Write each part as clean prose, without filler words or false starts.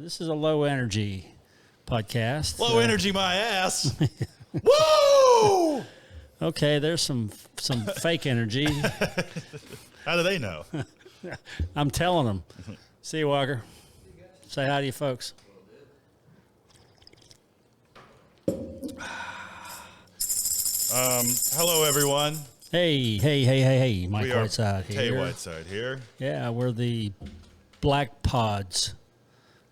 This is a low energy podcast. Low energy, my ass. Woo! Okay, there's some fake energy. How do they know? I'm telling them. See you, Walker. Say hi to you folks. Hello, everyone. Hey. Mike Whiteside here. Tay Whiteside here. Yeah, we're the Black Pods.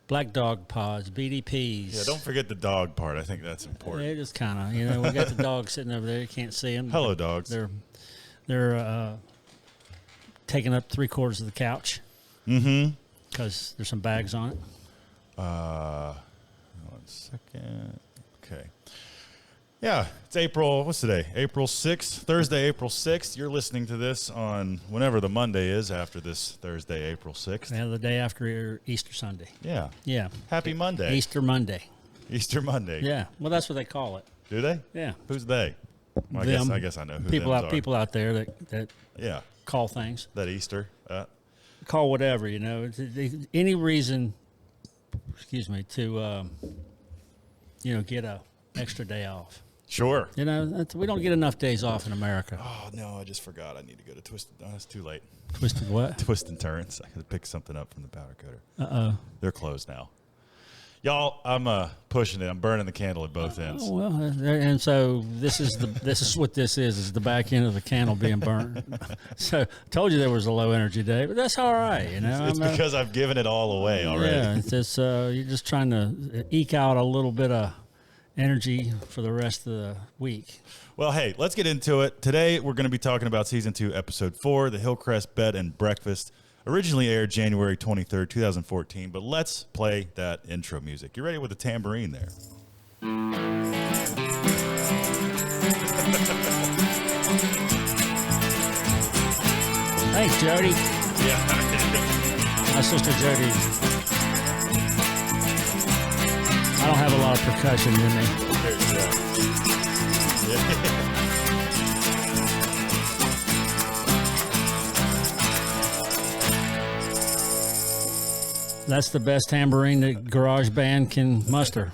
Black Dog Pods, BDPs. Yeah, don't forget the dog part. I think that's important. They're just kind of, we got the dog sitting over there. You can't see them. Hello, dogs. They're taking up 3/4 of the couch. Mm-hmm. Because there's some bags on it. 1 second. Okay. Yeah, it's April, what's today? April 6th, Thursday, April 6th. You're listening to this on whenever the Monday is after this Thursday, April 6th. Yeah, the day after Easter Sunday. Yeah. Yeah. Happy Monday. Easter Monday. Easter Monday. Yeah. Well, that's what they call it. Do they? Yeah. Who's they? Well, I guess I know who people are. People out there that yeah, call things. That Easter. Call whatever, any reason, to, get a extra day off. Sure. We don't get enough days off in America. Oh, no, I just forgot. I need to go to Twisted. Oh, it's too late. Twisted what? Twist and Turns. I got to pick something up from the powder coater. Uh-oh. They're closed now. Y'all, I'm pushing it. I'm burning the candle at both ends. Oh, well, and so this is what this is the back end of the candle being burnt. So I told you there was a low energy day, but that's all right. It's because I've given it all away already. Yeah, it's just, you're just trying to eke out a little bit of energy for the rest of the week. Well, hey, let's get into it. Today, we're going to be talking about Season 2, Episode 4, The Hillcrest Bed and Breakfast. Originally aired January 23rd, 2014, but let's play that intro music. You ready with the tambourine there? Thanks, Jody. Yeah. My sister Jody. I don't have a lot of percussion in me. There you go. Yeah. That's the best tambourine that Garage Band can muster.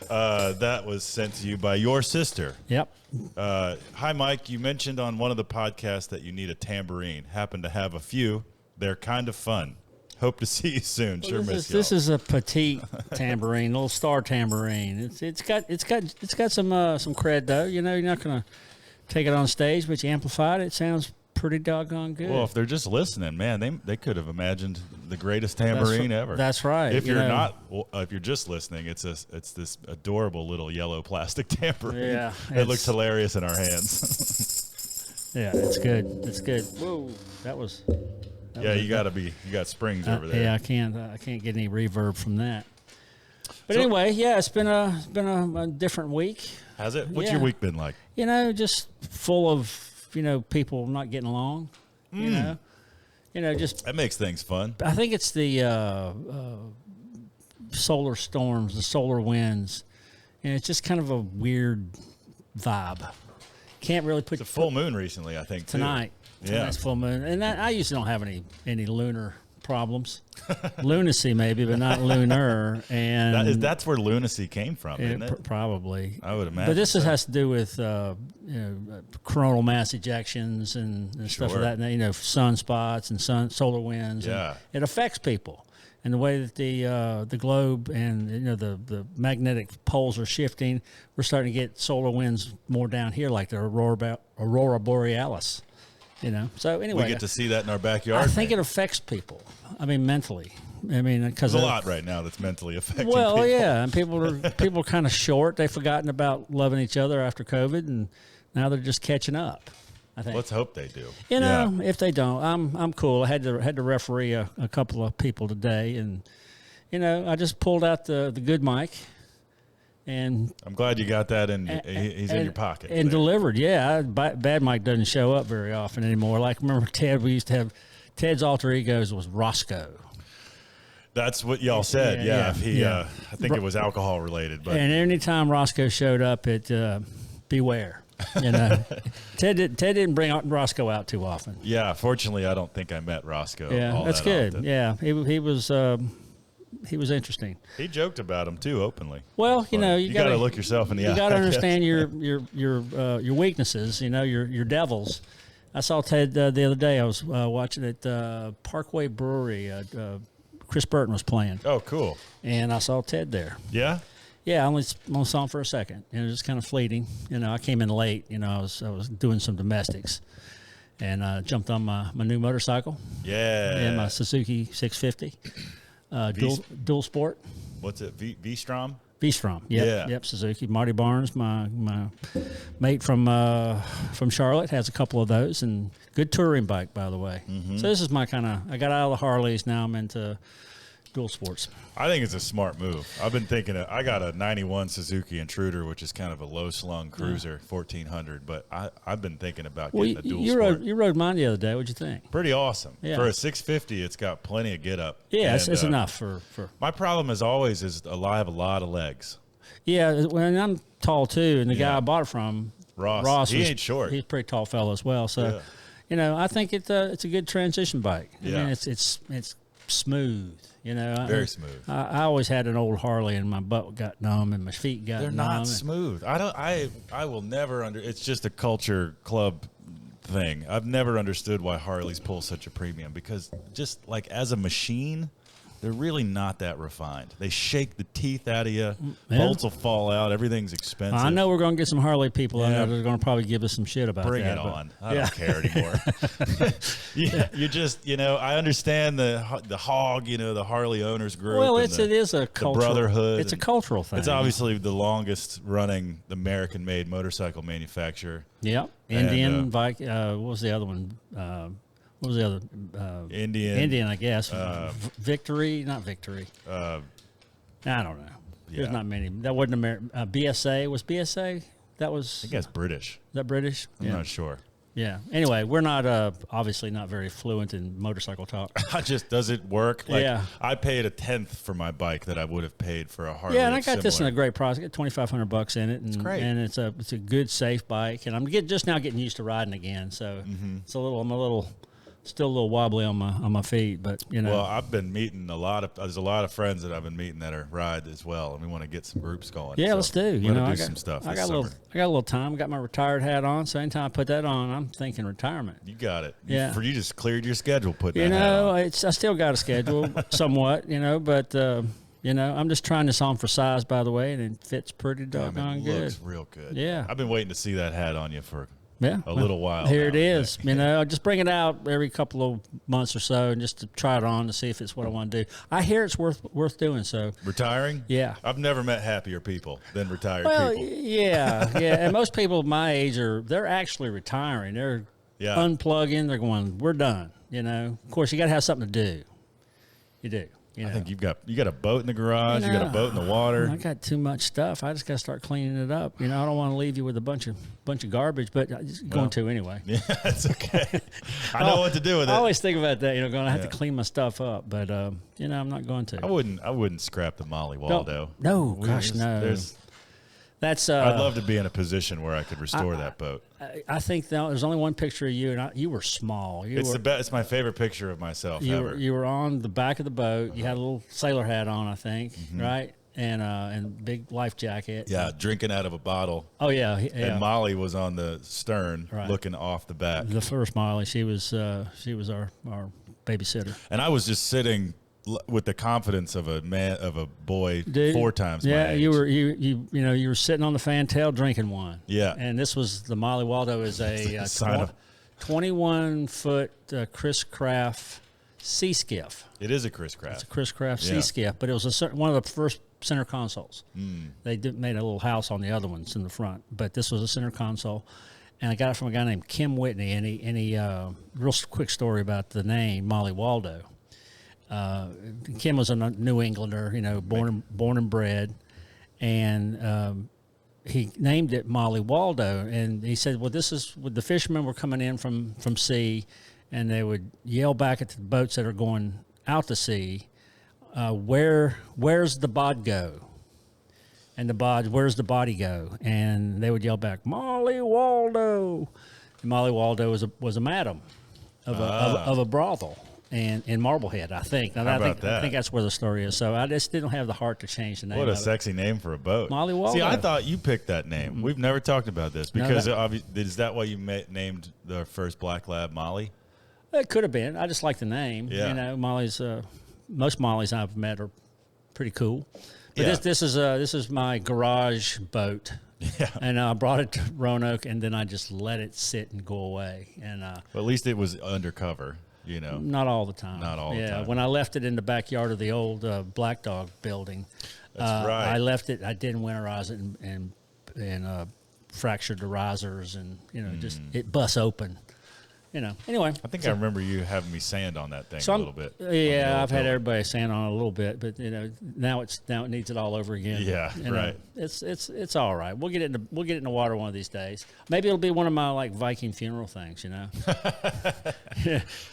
That was sent to you by your sister. Yep. Hi, Mike. You mentioned on one of the podcasts that you need a tambourine. Happen to have a few. They're kind of fun. Hope to see you soon. Sure, miss y'all. This is a petite tambourine, little star tambourine. It's got some cred though. You're not gonna take it on stage, but you amplified it. It sounds pretty doggone good. Well, if they're just listening, man, they could have imagined the greatest tambourine ever. That's right. If if you're just listening, it's this adorable little yellow plastic tambourine. Yeah, it looks hilarious in our hands. Yeah, it's good. It's good. Whoa, that was. You got springs over there. Yeah, I can't get any reverb from that. But anyway, yeah, it's been a different week. Has it? What's your week been like? Just full of people not getting along. Just that makes things fun. I think it's the solar storms, the solar winds, and it's just kind of a weird vibe. Can't really put. It's a full moon recently, I think. Tonight. Yeah, tonight's full moon, and I usually don't have any lunar problems. Lunacy maybe, but not lunar. And that's where lunacy came from, isn't it? Probably. I would imagine. But this has to do with coronal mass ejections and stuff like that. And, sunspots and solar winds. Yeah, and it affects people. And the way that the globe and the magnetic poles are shifting, we're starting to get solar winds more down here, like the aurora borealis. So anyway, we get to see that in our backyard. I think it affects people. Mentally. Because there's a lot right now that's mentally affecting. Well, people. Yeah, and people are kind of short. They've forgotten about loving each other after COVID, and now they're just catching up. I think. Let's hope they do. If they don't, I'm cool. I had to referee a couple of people today, and I just pulled out the good mic. And I'm glad you got that in. He's in your pocket and delivered. Yeah, Bad Mike doesn't show up very often anymore. Like remember Ted? We used to have Ted's alter egos was Roscoe. That's what y'all said. I think it was alcohol related. But and anytime Roscoe showed up, it beware. Ted didn't bring Roscoe out too often. Yeah, fortunately, I don't think I met Roscoe. Yeah, that's good. Often. Yeah, he was. he was interesting. He joked about him too openly. Well, you know, you got to look yourself in the eye. You got to understand your weaknesses. You know, your devils. I saw Ted the other day. I was watching at Parkway Brewery. Chris Burton was playing. Oh, cool. And I saw Ted there. Yeah? Yeah, I only saw him for a second. It was just kind of fleeting. You know, I came in late. You know, I was doing some domestics. And jumped on my new motorcycle. Yeah. And my Suzuki 650. Dual sport. What's it? V-Strom? V-Strom. Yep, Yeah. Yep, Suzuki. Marty Barnes, my mate from Charlotte, has a couple of those, and good touring bike, by the way. Mm-hmm. So this is my I got out of the Harleys, now I'm into dual sports. I think it's a smart move. I've been thinking I got a 91 Suzuki Intruder, which is kind of a low-slung cruiser, 1400, but I've been thinking about getting a dual sport. You rode mine the other day. What'd you think? Pretty awesome. Yeah. For a 650, it's got plenty of get-up. Yeah, and, it's enough for. My problem is always I have a lot of legs. Yeah, when I'm tall too, and the guy I bought it from, Ross he ain't short. He's a pretty tall fellow as well. So, you know, I think it's a good transition bike. Yeah. I mean, it's smooth. You know, Very smooth. I always had an old Harley, and my butt got numb, and my feet got numb. They're not smooth. I will never It's just a culture club thing. I've never understood why Harleys pull such a premium, because just like as a machine, they're really not that refined. They shake the teeth out of you. Yeah. Bolts will fall out. Everything's expensive. I know we're going to get some Harley people out there that are going to probably give us some shit about Bring that. it on. I don't care anymore. You just, you know, I understand the hog, you know, the Harley owners group. Well, it is a cultural brotherhood. It's a cultural thing. It's obviously the longest running American-made motorcycle manufacturer. Yep. Indian, what was the other one? What was the other? Indian, I guess. Victory, not Victory. I don't know. There's not many. That wasn't American. BSA was BSA. That was. I think that's British. Is that British? I'm not sure. Yeah. Anyway, we're not obviously not very fluent in motorcycle talk. Does it work? Like, yeah. I paid a tenth for my bike that I would have paid for a Harley. Yeah, and I got this in a great price. I got $2,500 in it, and it's great. And it's a good safe bike, and I'm just now getting used to riding again. So it's still a little wobbly on my feet, but you know. Well, I've been meeting there's a lot of friends that I've been meeting that are ride as well, and we want to get some groups going. Yeah, let's do. You know, do some stuff. I got a little time. I got my retired hat on, so anytime I put that on, I'm thinking retirement. You got it. Yeah. You just cleared your schedule putting that hat on. I still got a schedule somewhat, you know, but you know, I'm just trying this on for size, by the way, and it fits pretty doggone good. It looks real good. Yeah. I've been waiting to see that hat on you for a little while. Here it is. You know, I just bring it out every couple of months or so, and just to try it on to see if it's what I want to do. I hear it's worth doing. So retiring? Yeah. I've never met happier people than retired people. Yeah, and most people my age they're actually retiring. They're unplugging. They're going, we're done. You know, of course, you got to have something to do. You do. You know. I think you got a boat in the garage. You got a boat in the water. I got too much stuff. I just got to start cleaning it up. You know, I don't want to leave you with a bunch of garbage, but I'm going to anyway. Yeah, it's okay. I know what to do with it. I always think about that. You know, going to have to clean my stuff up, but you know, I'm not going to. I wouldn't scrap the Molly Waldo. No, gosh, no. That's. I'd love to be in a position where I could restore that boat. I think there's only one picture of you, and you were small. It's my favorite picture of myself ever. You were on the back of the boat. You had a little sailor hat on, I think, right? And big life jacket. Yeah, drinking out of a bottle. Oh yeah. And Molly was on the stern, looking off the back. The first Molly, she was our babysitter. And I was just sitting with the confidence of a boy. Dude, 4 times my age. you were sitting on the fantail drinking one. Yeah. And this was the Molly Waldo is a 21-foot Chris Craft sea skiff. It is a Chris Craft. It's a Chris Craft sea skiff, but it was one of the first center consoles. They made a little house on the other ones in the front, but this was a center console. And I got it from a guy named Kim Whitney, and he real quick story about the name Molly Waldo. Kim was a New Englander, you know, born and bred, and he named it Molly Waldo. And he said, well, this is when the fishermen were coming in from sea, and they would yell back at the boats that are going out to sea, where's the bod go? And the bod, where's the body go? And they would yell back, Molly Waldo. And Molly Waldo was a madam of a brothel. and in Marblehead, I think. How about that? I think that's where the story is. So I just didn't have the heart to change the name. What a of sexy name for a boat. Molly Waldo. See, I thought you picked that name. We've never talked about this because is that why you named the first black lab Molly? It could have been. I just like the name. Yeah. You know, Molly's. Most Mollies I've met are pretty cool. But Yeah. this is my garage boat. Yeah. And I brought it to Roanoke, and then I just let it sit and go away. And Well, at least it was undercover, you know. not all the time. Not all the yeah, time. when I left it in the backyard of the old Black Dog building, That's right. I left it. I didn't winterize it and fractured the risers, and just it busts open. Anyway. I think I remember you having me sand on that thing So a little bit. Yeah, I've had everybody sand on it a little bit, but now it needs it all over again. Yeah, right. It's all right. We'll get it in the water one of these days. Maybe it'll be one of my like Viking funeral things.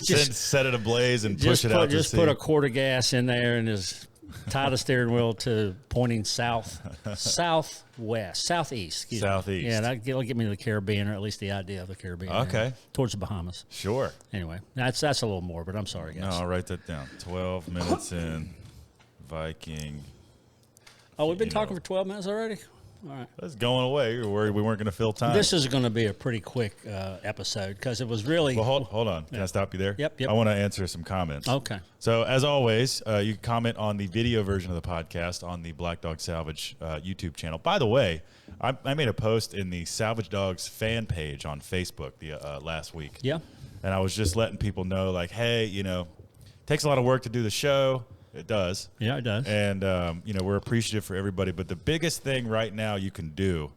Set it ablaze and push it out to sea. Just put a quart of gas in there and just tie the steering wheel to pointing southeast. Excuse me. Southeast. Yeah, that'll get me to the Caribbean, or at least the idea of the Caribbean. Okay. Towards the Bahamas. Sure. Anyway, that's a little more, but I'm sorry, guys. No, I'll write that down. 12 minutes in, Viking. Oh, we've been talking for 12 minutes already? All right. That's going away. You were worried we weren't going to fill time. This is going to be a pretty quick episode because it was really... Well, hold on. Can I stop you there? Yep. I want to answer some comments. Okay. So, as always, you can comment on the video version of the podcast on the Black Dog Salvage YouTube channel. By the way, I made a post in the Salvage Dogs fan page on Facebook last week. Yeah. And I was just letting people know, like, hey, it takes a lot of work to do the show. It does. Yeah, it does. And, we're appreciative for everybody. But the biggest thing right now you can do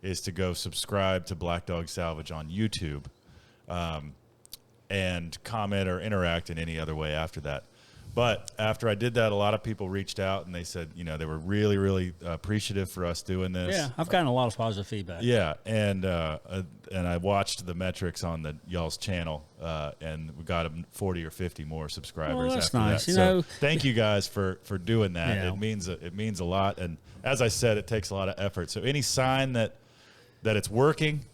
is to go subscribe to Black Dog Salvage on YouTube and comment or interact in any other way after that. But after I did that, a lot of people reached out and they said, they were really, really appreciative for us doing this. Yeah, I've gotten a lot of positive feedback. Yeah, and I watched the metrics on y'all's channel, and we got 40 or 50 more subscribers. Well, that's after nice. that. Thank you guys for doing that. Yeah. It means a lot, and as I said, it takes a lot of effort. So any sign that it's working,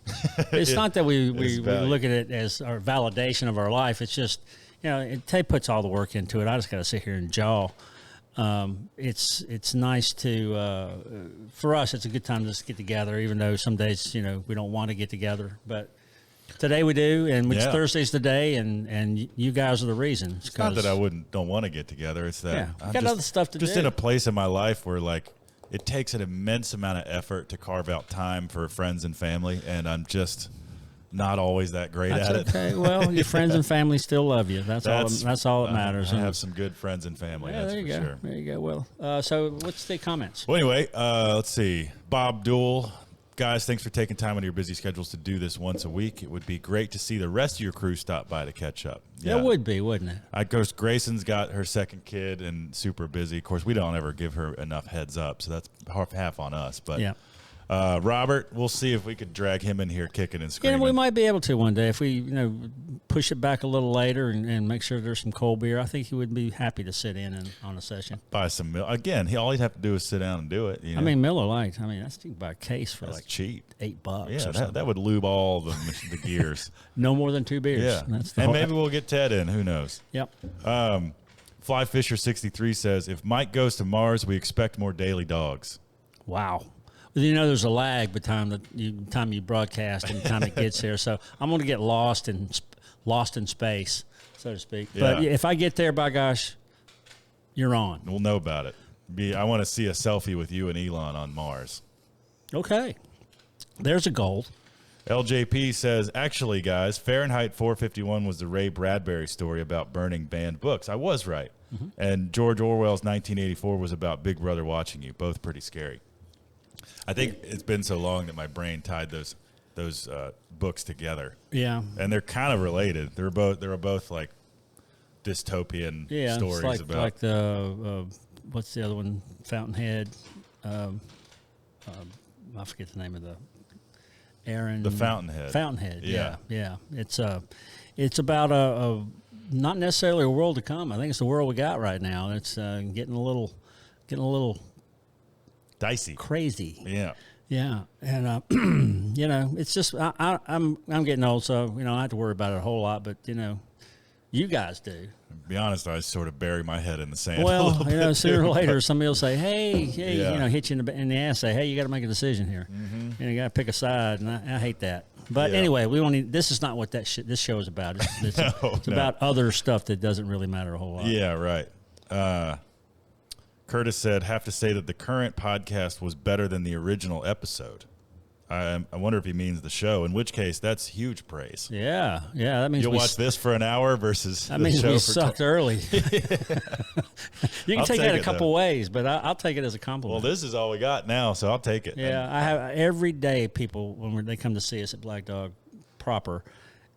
it's not that we value. look at it as our validation of our life. It's just Tay puts all the work into it. I just got to sit here and jaw. It's nice to for us. It's a good time to just get together, even though some days we don't want to get together. But today we do, and Thursday's the day, and you guys are the reason. It's not that I don't want to get together. It's that I got other stuff to do. Just in a place in my life where it takes an immense amount of effort to carve out time for friends and family, and I'm just not always that great at it. Okay, well, your friends and family still love you. That's all that matters. I have some good friends and family. Yeah, that's there you for go. sure. There you go. Well, so what's the comments? Well, anyway, let's see. Bob Duell. Guys, thanks for taking time out of your busy schedules to do this once a week. It would be great to see the rest of your crew stop by to catch up. Yeah. It would be, wouldn't it? Of course, Grayson's got her second kid and super busy. Of course, we don't ever give her enough heads up, so that's half on us. But yeah. Robert, we'll see if we could drag him in here kicking and screaming. Yeah, we might be able to one day if we, push it back a little later and make sure there's some cold beer. I think he would be happy to sit in on a session. Buy some milk. Again, all he'd have to do is sit down and do it. I mean, Miller Lite. I mean, that's you can buy a case for that's cheap. $8. Yeah, that would lube all the gears. No more than 2 beers. Yeah, and maybe we'll get Ted in. Who knows? Yep. Fly Fisher 63 says, if Mike goes to Mars, we expect more daily dogs. Wow. Well, there's a lag between the time you broadcast and the time it gets there. So I'm going to get lost in space, so to speak. Yeah. But if I get there, by gosh, you're on. We'll know about it. I want to see a selfie with you and Elon on Mars. Okay. There's a goal. LJP says, actually, guys, Fahrenheit 451 was the Ray Bradbury story about burning banned books. I was right. Mm-hmm. And George Orwell's 1984 was about Big Brother watching you. Both pretty scary. I think it's been so long that my brain tied those books together. Yeah, and they're kind of related. They were both like dystopian stories about like the what's the other one? Fountainhead. I forget the name of the Aaron. The Fountainhead. Fountainhead. Yeah. It's about a not necessarily a world to come. I think it's the world we got right now. It's getting a little dicey, crazy. Yeah, and it's just I'm getting old, so I don't have to worry about it a whole lot. But You guys do. To be honest, I sort of bury my head in the sand. Well, sooner or later, somebody will say, "Hey, Yeah. hit you in the ass." Say, "Hey, you got to make a decision here. You got to pick a side." And I hate that. But Yeah. anyway, we don't need. This is not what this show is about. It's about other stuff that doesn't really matter a whole lot. Yeah, right. Curtis said, "Have to say that the current podcast was better than the original episode." I wonder if he means the show, in which case that's huge praise. Yeah. That means You'll watch this for an hour versus that the means show we for sucked early. You can I'll take that take a it, couple ways, but I'll take it as a compliment. Well, this is all we got now, so I'll take it. Yeah, I have every day people when they come to see us at Black Dog proper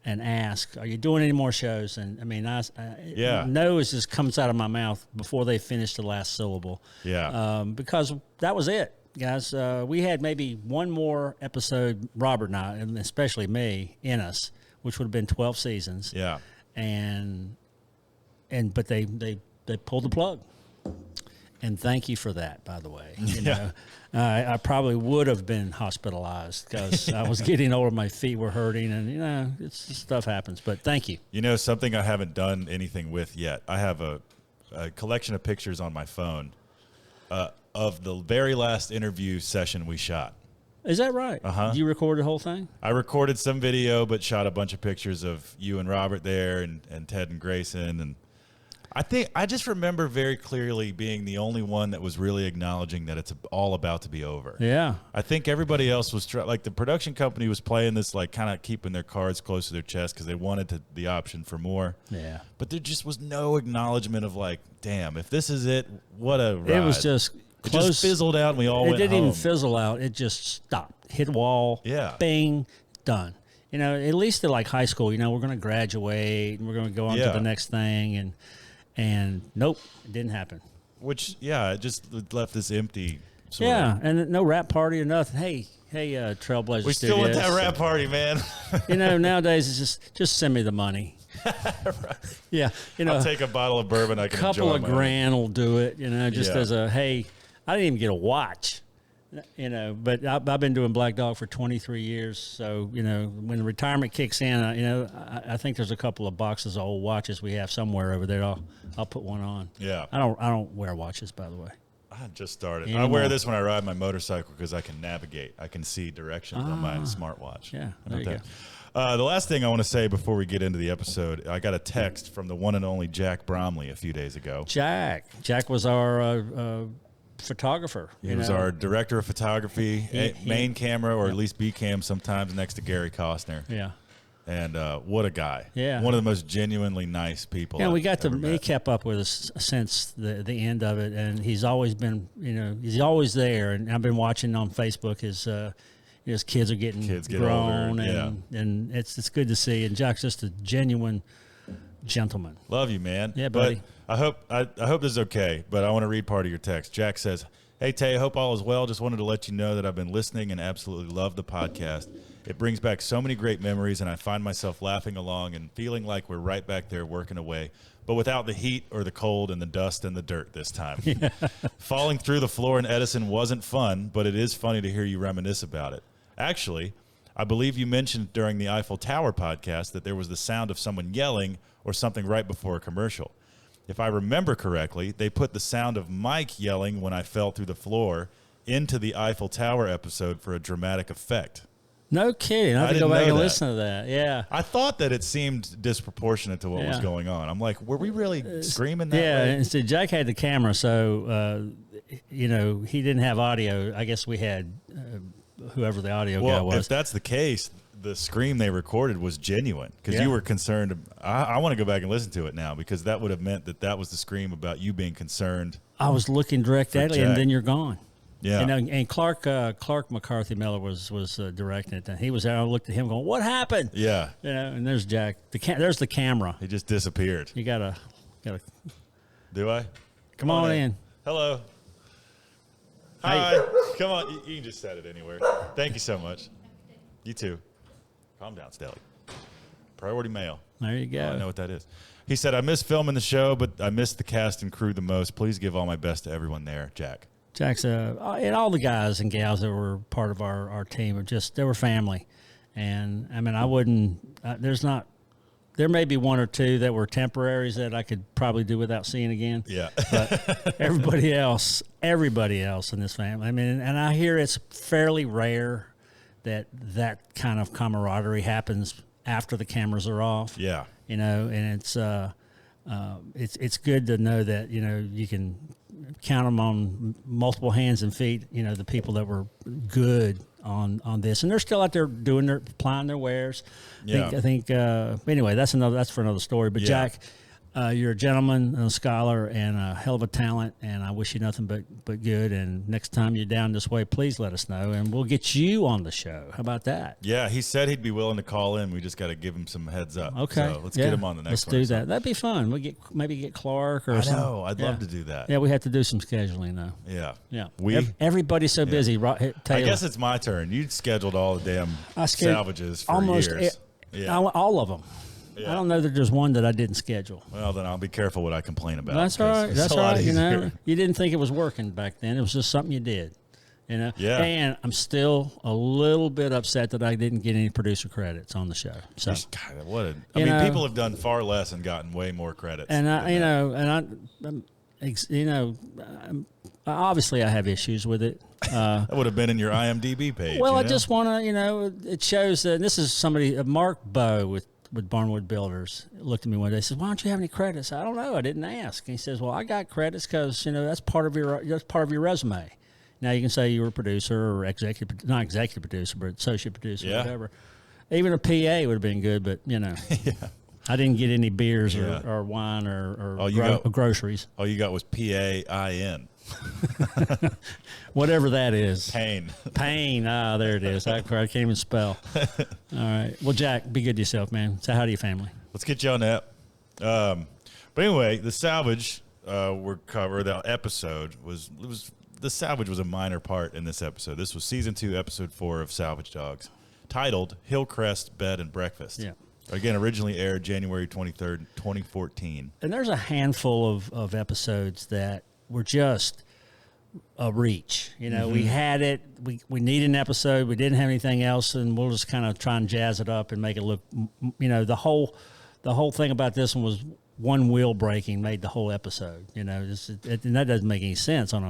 and ask, "Are you doing any more shows?" And I mean, no just comes out of my mouth before they finish the last syllable. Yeah. Because that was it, guys. We had maybe one more episode, Robert and I, and especially me, in us, which would have been 12 seasons. Yeah. But they pulled the plug. And thank you for that, by the way. You know, I probably would have been hospitalized because I was getting older, my feet were hurting, and stuff happens. But thank you. You know, something I haven't done anything with yet. I have a collection of pictures on my phone of the very last interview session we shot. Is that right? You recorded the whole thing? I recorded some video, but shot a bunch of pictures of you and Robert there, and Ted and Grayson, and I just remember very clearly being the only one that was really acknowledging that it's all about to be over. Yeah. I think everybody else was like the production company was playing this, like kind of keeping their cards close to their chest because they wanted the option for more. Yeah. But there just was no acknowledgement of like, damn, if this is it, what a ride. It was just close. It just fizzled out and we all went It didn't home. even fizzle out. It just stopped. Hit wall. Yeah. Bing. Done. You know, at least at like high school, we're going to graduate and we're going to go on to the next thing. And nope, it didn't happen. Which, it just left this empty sort Yeah, of. and no rap party or nothing. Hey, Trailblazer We still want that rap party, man. Nowadays it's just send me the money. Right. Yeah, I'll take a bottle of bourbon. I can enjoy couple of my grand will do it. Just Yeah. as a hey, I didn't even get a watch. But I've been doing Black Dog for 23 years. So, when the retirement kicks in, I think there's a couple of boxes of old watches we have somewhere over there. I'll put one on. Yeah. I don't wear watches, by the way. I just started. Anymore. I wear this when I ride my motorcycle because I can navigate. I can see directions on my smartwatch. Yeah, How there about you that? The last thing I want to say before we get into the episode, I got a text from the one and only Jack Bromley a few days ago. Jack was our photographer. He was our director of photography, main camera, or at least B cam sometimes, next to Gary Costner. Yeah. And what a guy. Yeah. One of the most genuinely nice people. Yeah, I've ever he met. kept up with us since the end of it, and he's always been, he's always there. And I've been watching on Facebook his kids are getting grown, older, and it's good to see. And Jack's just a genuine gentleman. Love you, man. Yeah, buddy. But I hope this is okay, but I want to read part of your text. Jack says, "Hey, Tay, hope all is well. Just wanted to let you know that I've been listening and absolutely love the podcast. It brings back so many great memories, and I find myself laughing along and feeling like we're right back there working away, but without the heat or the cold and the dust and the dirt this time. Falling through the floor in Edison wasn't fun, but it is funny to hear you reminisce about it. Actually, I believe you mentioned during the Eiffel Tower podcast that there was the sound of someone yelling or something right before a commercial. If I remember correctly, they put the sound of Mike yelling when I fell through the floor into the Eiffel Tower episode for a dramatic effect." No kidding. I have to go didn't back know and that. listen to that. Yeah. I thought that it seemed disproportionate to what was Yeah. going on. I'm like, were we really screaming that Yeah, way? and so Jack had the camera, so he didn't have audio. I guess we had whoever the audio guy Well, was. if that's the case, the scream they recorded was genuine because Yeah. you were concerned. I want to go back and listen to it now because that would have meant that was the scream about you being concerned. I was looking direct at it, Jack. and then you're gone. Yeah. And Clark McCarthy Miller was directing it. And he was there. I looked at him going, "What happened?" Yeah. And there's Jack. There's the camera. He just disappeared. You gotta Do I? come on in. Hello. Hi. Come on. You can just set it anywhere. Thank you so much. You too. Calm down, Stelly. Priority mail. There you I go. know what that is. He said, "I miss filming the show, but I miss the cast and crew the most. Please give all my best to everyone there, Jack." Jack's and all the guys and gals that were part of our team they were family, and I mean I wouldn't there's not there may be one or two that were temporaries that I could probably do without seeing again. Yeah. But everybody else in this family, I mean, and I hear it's fairly rare that kind of camaraderie happens after the cameras are off. Yeah. You know, and it's good to know that, you know, you can count them on multiple hands and feet, you know, the people that were good on this, and they're still out there applying their wares. Yeah. I think anyway, that's for another story. But Yeah. Jack, you're a gentleman and a scholar and a hell of a talent, and I wish you nothing but good. And next time you're down this way, please let us know, and we'll get you on the show. How about that? Yeah, he said he'd be willing to call in. We just got to give him some heads up. Okay, So let's get him on the next one. Let's do that. That'd be fun. We'll maybe get Clark or I something. know. I'd love to do that. Yeah, we have to do some scheduling though. Yeah. Yeah. Everybody's so busy. Taylor. I guess it's my turn. You scheduled all the damn salvages for almost years. all of them. Yeah. I don't know that there's one that I didn't schedule. Well, then I'll be careful what I complain about. That's all right. That's a all lot right. You know, easier. you didn't think it was working back then. It was just something you did. You know. Yeah. And I'm still a little bit upset that I didn't get any producer credits on the show. So, God, I mean, people have done far less and gotten way more credits. And obviously I have issues with it. That would have been in your IMDb page. Well, you I know? just want to, you know, it shows that, and this is somebody, Mark Bowe with Barnwood Builders, looked at me one day and said, "Why don't you have any credits?" I don't know. I didn't ask. And he says, "Well, I got credits because, you know, that's part of your resume." Now you can say you were a producer or not executive producer, but associate producer, or whatever. Even a PA would have been good, but, you know, I didn't get any beers or wine or groceries. All you got was PAIN. Whatever that is. Pain. Ah, there it is. I can't even spell. All right. Well, Jack, be good to yourself, man. Say hi to your family. Let's get you on that. But anyway, the salvage the episode the salvage was a minor part in this episode. This was season 2, episode 4 of Salvage Dogs, titled Hillcrest Bed and Breakfast. Yeah. Again, originally aired January 23rd, 2014. And there's a handful of episodes that were just a reach. You know, we had it. We need an episode. We didn't have anything else, and we'll just kind of try and jazz it up and make it look. You know, the whole thing about this one was one wheel breaking made the whole episode. You know, and that doesn't make any sense on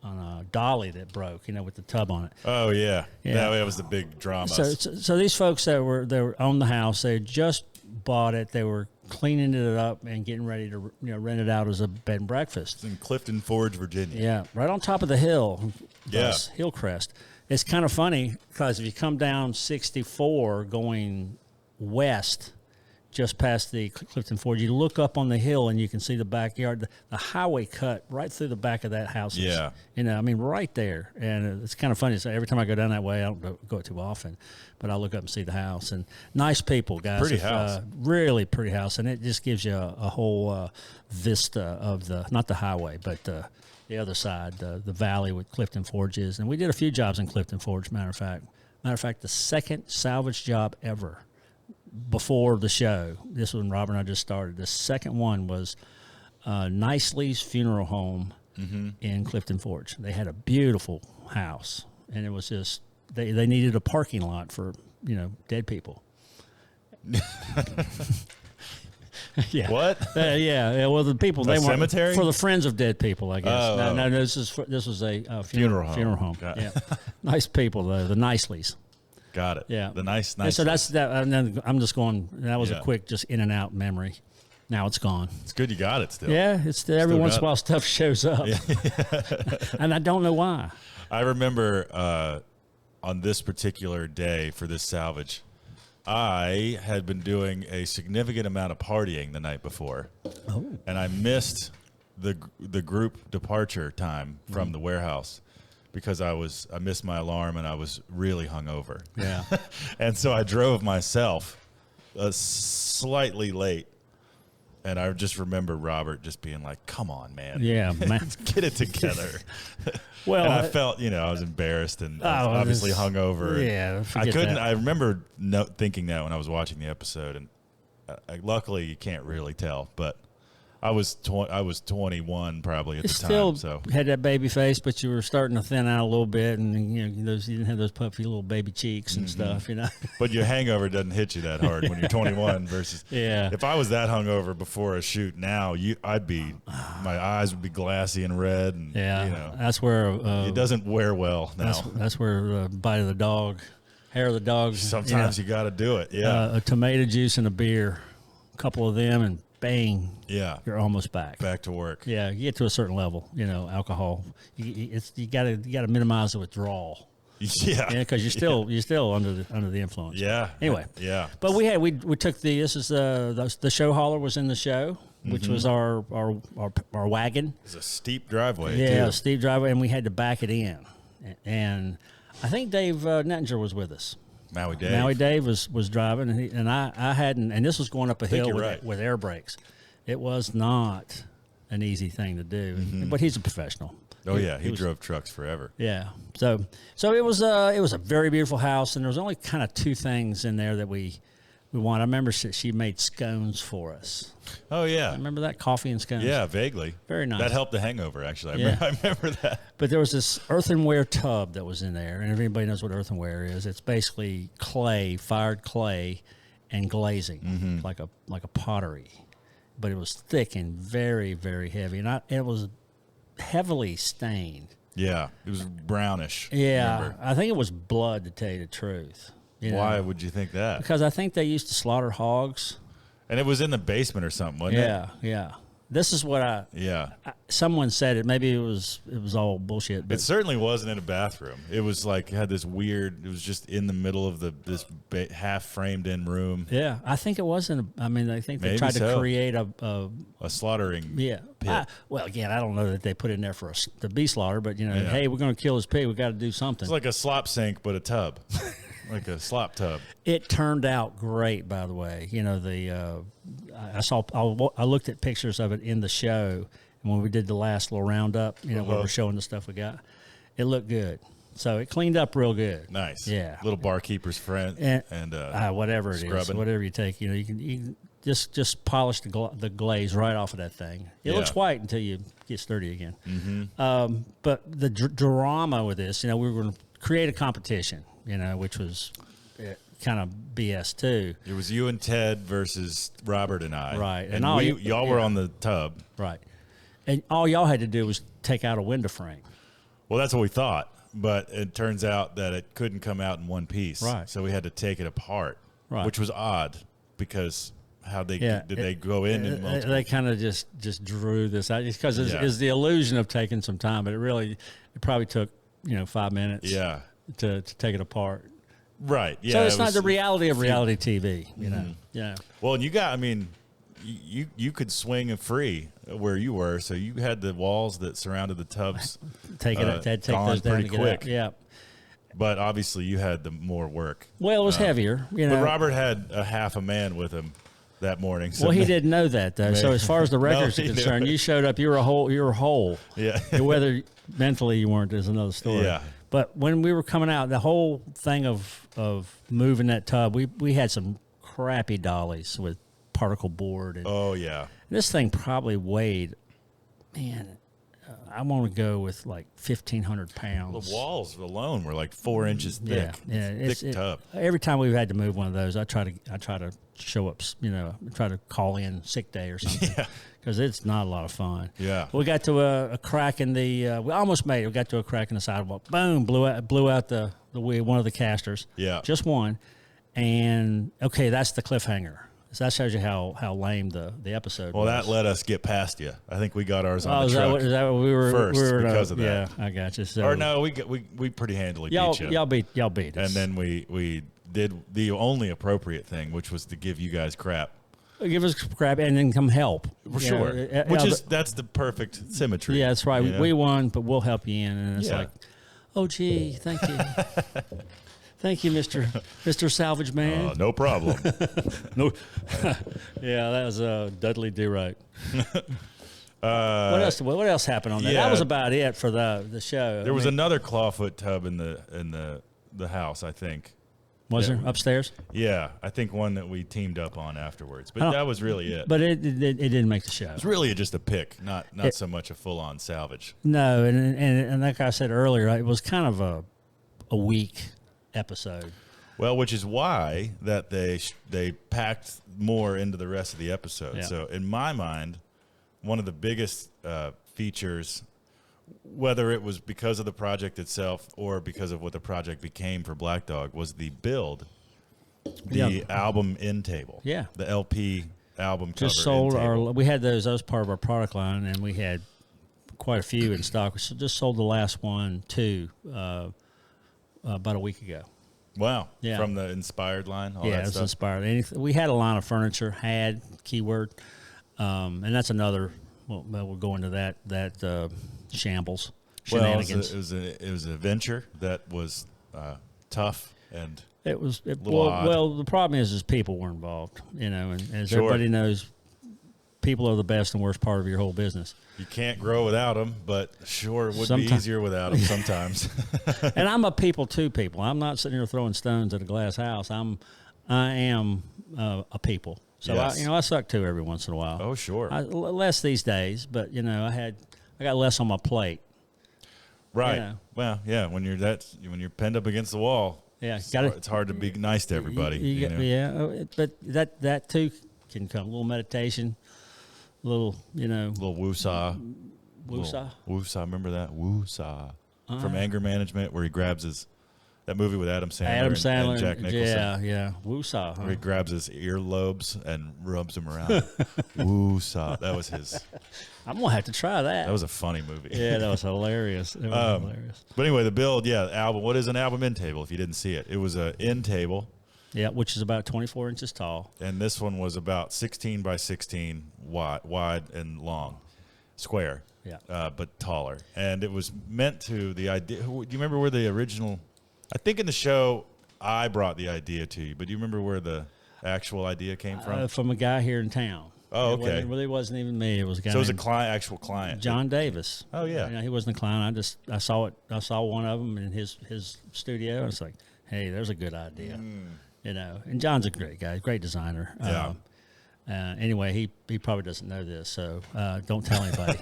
a dolly that broke. You know, with the tub on it. Oh yeah. That was the big drama. So these folks that were on the house, they just bought it. They were cleaning it up and getting ready to rent it out as a bed and breakfast. It's in Clifton Forge, Virginia. Yeah, right on top of the hill. Yeah. Hillcrest. It's kind of funny because if you come down 64 going west, just past the Clifton Forge, you look up on the hill and you can see the backyard. The highway cut right through the back of that house. Yeah. You know, I mean, right there. And it's kind of funny. So every time I go down that way, I don't go too often, but I look up and see the house. And nice people, guys. Pretty house. Really pretty house. And it just gives you a whole vista of not the highway, but the other side, the valley with Clifton Forge is. And we did a few jobs in Clifton Forge, matter of fact, the second salvage job ever before the show. This one Robert and I just started. The second one was Nicely's Funeral Home in Clifton Forge. They had a beautiful house, and it was just they needed a parking lot for dead people. Yeah. What? Yeah. Well, the people they were cemetery for the friends of dead people, I guess. Oh. No. This was a funeral home. Yeah. Nice people though. The Nicely's. Got it. Yeah. The nice. Yeah, so that's that. And then I'm just going. That was Yeah. a quick, just in and out memory. Now it's gone. It's good you got it still. Yeah, it's every once in a while stuff shows up, and I don't know why. I remember on this particular day for this salvage, I had been doing a significant amount of partying the night before, and I missed the group departure time from the warehouse because I missed my alarm and I was really hungover. Yeah, and so I drove myself slightly late. And I just remember Robert just being like, "Come on, man! Yeah, man, get it together." Well, and I felt, I was embarrassed and obviously hungover. Yeah, I couldn't. That. I remember thinking that when I was watching the episode, and luckily you can't really tell, but I was 21 probably at the Still time. So had that baby face, but you were starting to thin out a little bit, and you didn't have those puffy little baby cheeks and stuff, But your hangover doesn't hit you that hard when you're 21 versus. Yeah. If I was that hungover before a shoot now, my eyes would be glassy and red, and that's where it doesn't wear well now. That's where bite of the dog, hair of the dog. Sometimes you got to do it. Yeah. A tomato juice and a beer, a couple of them, and bang. Yeah. You're almost back To work. Yeah, you get to a certain level, alcohol. You gotta minimize the withdrawal. Yeah. Because you're still under the influence. Yeah. Anyway. Yeah. But we took the show hauler was in the show, which was our wagon. It's a steep driveway. Yeah, too. a steep driveway, and we had to back it in. And I think Dave Nettinger was with us. Maui Dave. Maui Dave was driving, and I hadn't, and this was going up a hill with air brakes. It was not an easy thing to do, but he's a professional. Oh yeah, he drove trucks forever. Yeah, so it was a very beautiful house, and there was only kind of two things in there that we wanted. I remember she made scones for us. Oh yeah, I remember that, coffee and scones. Yeah, vaguely. Very nice. That helped the hangover, actually. I remember that. But there was this earthenware tub that was in there, and if anybody knows what earthenware is, it's basically clay, fired clay, and glazing, like a pottery. But it was thick and very, very heavy, and it was heavily stained. Yeah, it was brownish. Yeah, I think it was blood, to tell you the truth. Why would you think that? Because I think they used to slaughter hogs. And it was in the basement or something, wasn't it? Yeah. This is what someone said it. Maybe it was all bullshit. But it certainly wasn't in a bathroom. It was like had this weird. It was just in the middle of this half framed in room. Yeah, I think it wasn't. I mean, I think they tried to create a slaughtering. Yeah. Pit. Well, again, I don't know that they put in there to be slaughter, but hey, we're going to kill this pig. We got to do something. It's like a slop sink, but a tub. Like a slop tub. It turned out great, by the way. I looked at pictures of it in the show, and when we did the last little roundup, where we're showing the stuff we got, it looked good. So it cleaned up real good. Nice. Yeah. Little barkeeper's friend and whatever it scrubbing. is, whatever you take. You can just polish the glaze right off of that thing. It looks white until you get sturdy again. But the drama with this, we were going to create a competition. Which was kind of BS too. It was you and Ted versus Robert and I. Right. And y'all were on the tub. Right. And all y'all had to do was take out a window frame. Well, that's what we thought. But it turns out that it couldn't come out in one piece. Right. So we had to take it apart. Right. Which was odd because did they go in multiple? They kind of just drew this out because it's the illusion of taking some time, but it probably took 5 minutes. Yeah. To take it apart. Right. Yeah. So it's not the reality of reality TV, Yeah. Well, and you could swing free where you were, so you had the walls that surrounded the tubs take those down pretty quick. Yeah. But obviously you had the more work. Well, it was heavier, But Robert had a half a man with him that morning. So he didn't know that though. So as far as the records are concerned, you showed up, you were whole. Yeah. Whether mentally you weren't is another story. Yeah. But when we were coming out, the whole thing of moving that tub, we had some crappy dollies with particle board. This thing probably weighed, I want to go with like 1,500 pounds. The walls alone were like 4 inches thick. Yeah, thick tub. Every time we've had to move one of those, I try to show up, try to call in sick day or something. Yeah. Because it's not a lot of fun. Yeah. We got to a crack in the. We almost made it. We got to a crack in the sidewalk. Boom! Blew out the one of the casters. Yeah. Just one. And okay, that's the cliffhanger. So that shows you how lame the episode was. Well, that let us get past you. I think we got ours on the truck. Is that what we were first because of that? Yeah, I got you. So, or no, we pretty handily beat you. Y'all beat us. And then we did the only appropriate thing, which was to give you guys crap. Give us crap and then come help. For sure. That's the perfect symmetry. Yeah, that's right. We won, but we'll help you in. And it's like, oh, gee, thank you. Thank you, Mr. Salvage Man. No problem. No. Yeah, that was Dudley Do Right. What else happened on that? Yeah. That was about it for the show. There was another clawfoot tub in the house, I think. Was there upstairs? Yeah, I think one that we teamed up on afterwards. But that was really it. But it didn't make the show. It was really just a pick, not so much a full-on salvage. No, and like I said earlier, it was kind of a weak episode. Well, which is why that they packed more into the rest of the episode. Yeah. So in my mind, one of the biggest features, whether it was because of the project itself or because of what the project became for Black Dog, was the build, the album end table. Yeah. The LP album cover Just sold end table. we had those. That was part of our product line, and we had quite a few in stock. We just sold the last one too about a week ago. Wow. Yeah. From the Inspired line, all Yeah, that it was stuff. inspired. We had a line of furniture, keyword, and that's another. Well, we'll go into that shambles, Well, shenanigans. it was a venture that was tough and It was odd. well. The problem is people were involved, and as Sure. everybody knows, people are the best and worst part of your whole business. you can't grow without them, but sure, it would be Sometimes. easier without them sometimes. And I'm a people. I'm not sitting here throwing stones at a glass house. I am a people. So Yes. I suck too every once in a while. Oh, sure. Less these days, but I got less on my plate. Right. Yeah. Well, yeah. When you're pinned up against the wall, Yeah, it's hard to be nice to everybody. You know? Yeah, but that too can come. A little meditation, a little Little woo-saw. woosah. Woo-saw. Remember that? Woo-saw. From Anger Management, where he grabs that movie with Adam Sandler, and Jack Nicholson. Yeah, woosah. Where Huh? he grabs his earlobes and rubs them around. Woo-saw. That was his. I'm gonna have to try that. That was a funny movie. Yeah, that was hilarious. It was hilarious. But anyway, the build, album. What is an album end table if you didn't see it? It was an end table, Yeah, which is about 24 inches tall. and this one was about 16 by 16 wide and long, square, Yeah. but taller. And it was meant to, the idea, do you remember where the original, I think in the show, I brought the idea to you, but do you remember where the actual idea came from? From a guy here in town. Oh, It okay. really wasn't even me. It was a guy So it was a named actual client. John Davis. Oh, yeah. He wasn't a client. I saw it. I saw one of them in his studio. And it's like, hey, there's a good idea. And John's a great guy, great designer. Yeah. Anyway, he probably doesn't know this, so don't tell anybody.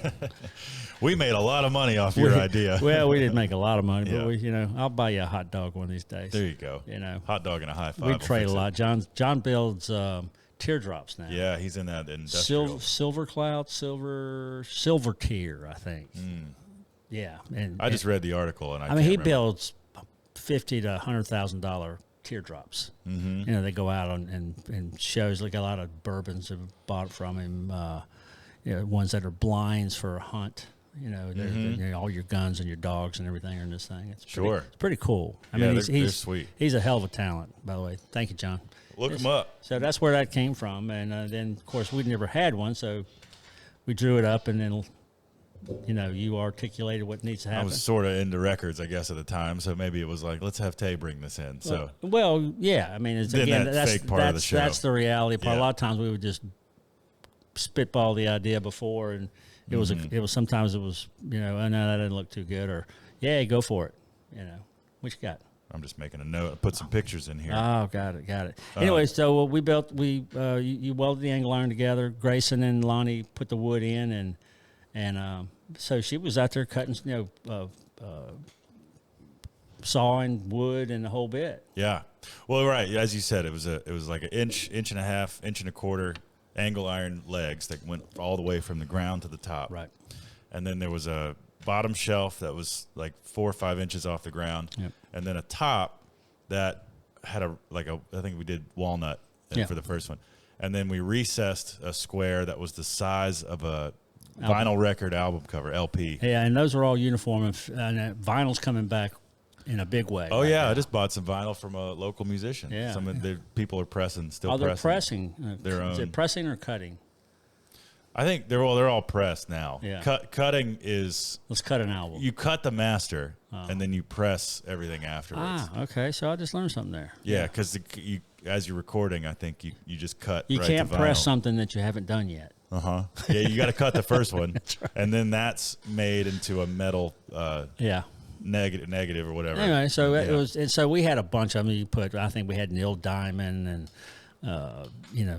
We made a lot of money off your idea. Well, we didn't make a lot of money, Yeah. but I'll buy you a hot dog one of these days. There you go. Hot dog and a high five. We will trade fix a it. lot. John builds teardrops now. Yeah, he's in that industrial. Silver cloud, silver tier, I think. Yeah, and I just read the article, and I mean, he can't remember. builds $50,000 to $100,000 teardrops. Mm-hmm. They go out and shows. Like a lot of bourbons have bought from him. Ones that are blinds for a hunt. They're all your guns and your dogs and everything are in this thing. It's pretty cool. I mean, they're sweet. He's a hell of a talent, by the way. Thank you, John. Look him up. So that's where that came from, and then of course we'd never had one, so we drew it up, and then you articulated what needs to I happen. was sort of into records, I guess, at the time, so maybe it was like, let's have Tay bring this in. So well, yeah. I mean, Then that fake part of the show. That's the reality part. Yeah. A lot of times we would just spitball the idea before, and it was sometimes it was oh no, that didn't look too good, or yeah, go for it. What you got? I'm just making a note. I put some pictures in here. Oh, got it. Anyway, so you welded the angle iron together. Grayson and Lonnie put the wood in, and so she was out there cutting, sawing wood and the whole bit. Yeah. Well, right. As you said, it was like an inch and a half, inch and a quarter angle iron legs that went all the way from the ground to the top. Right. And then there was a bottom shelf that was like 4 or 5 inches off the ground. Yep. And then a top that had I think we did walnut for the first one. And then we recessed a square that was the size of a vinyl record album cover, LP. Yeah, and those were all uniform, and vinyl's coming back in a big way. Oh, right yeah. now. I just bought some vinyl from a local musician. Yeah. Some of the people are pressing, still they're pressing. pressing. their Is own. it pressing or cutting? I think they're all pressed now. Yeah. Cutting is Let's cut an album. you cut the master and then you press everything afterwards. Okay. So I just learned something there. Yeah, because as you're recording, I think you just cut. You right can't to press vinyl. something that you haven't done yet. Yeah, you got to cut the first one, and then that's made into a metal Yeah. negative or whatever. Anyway, so it was, and so we had a bunch of them. I think we had Neil Diamond and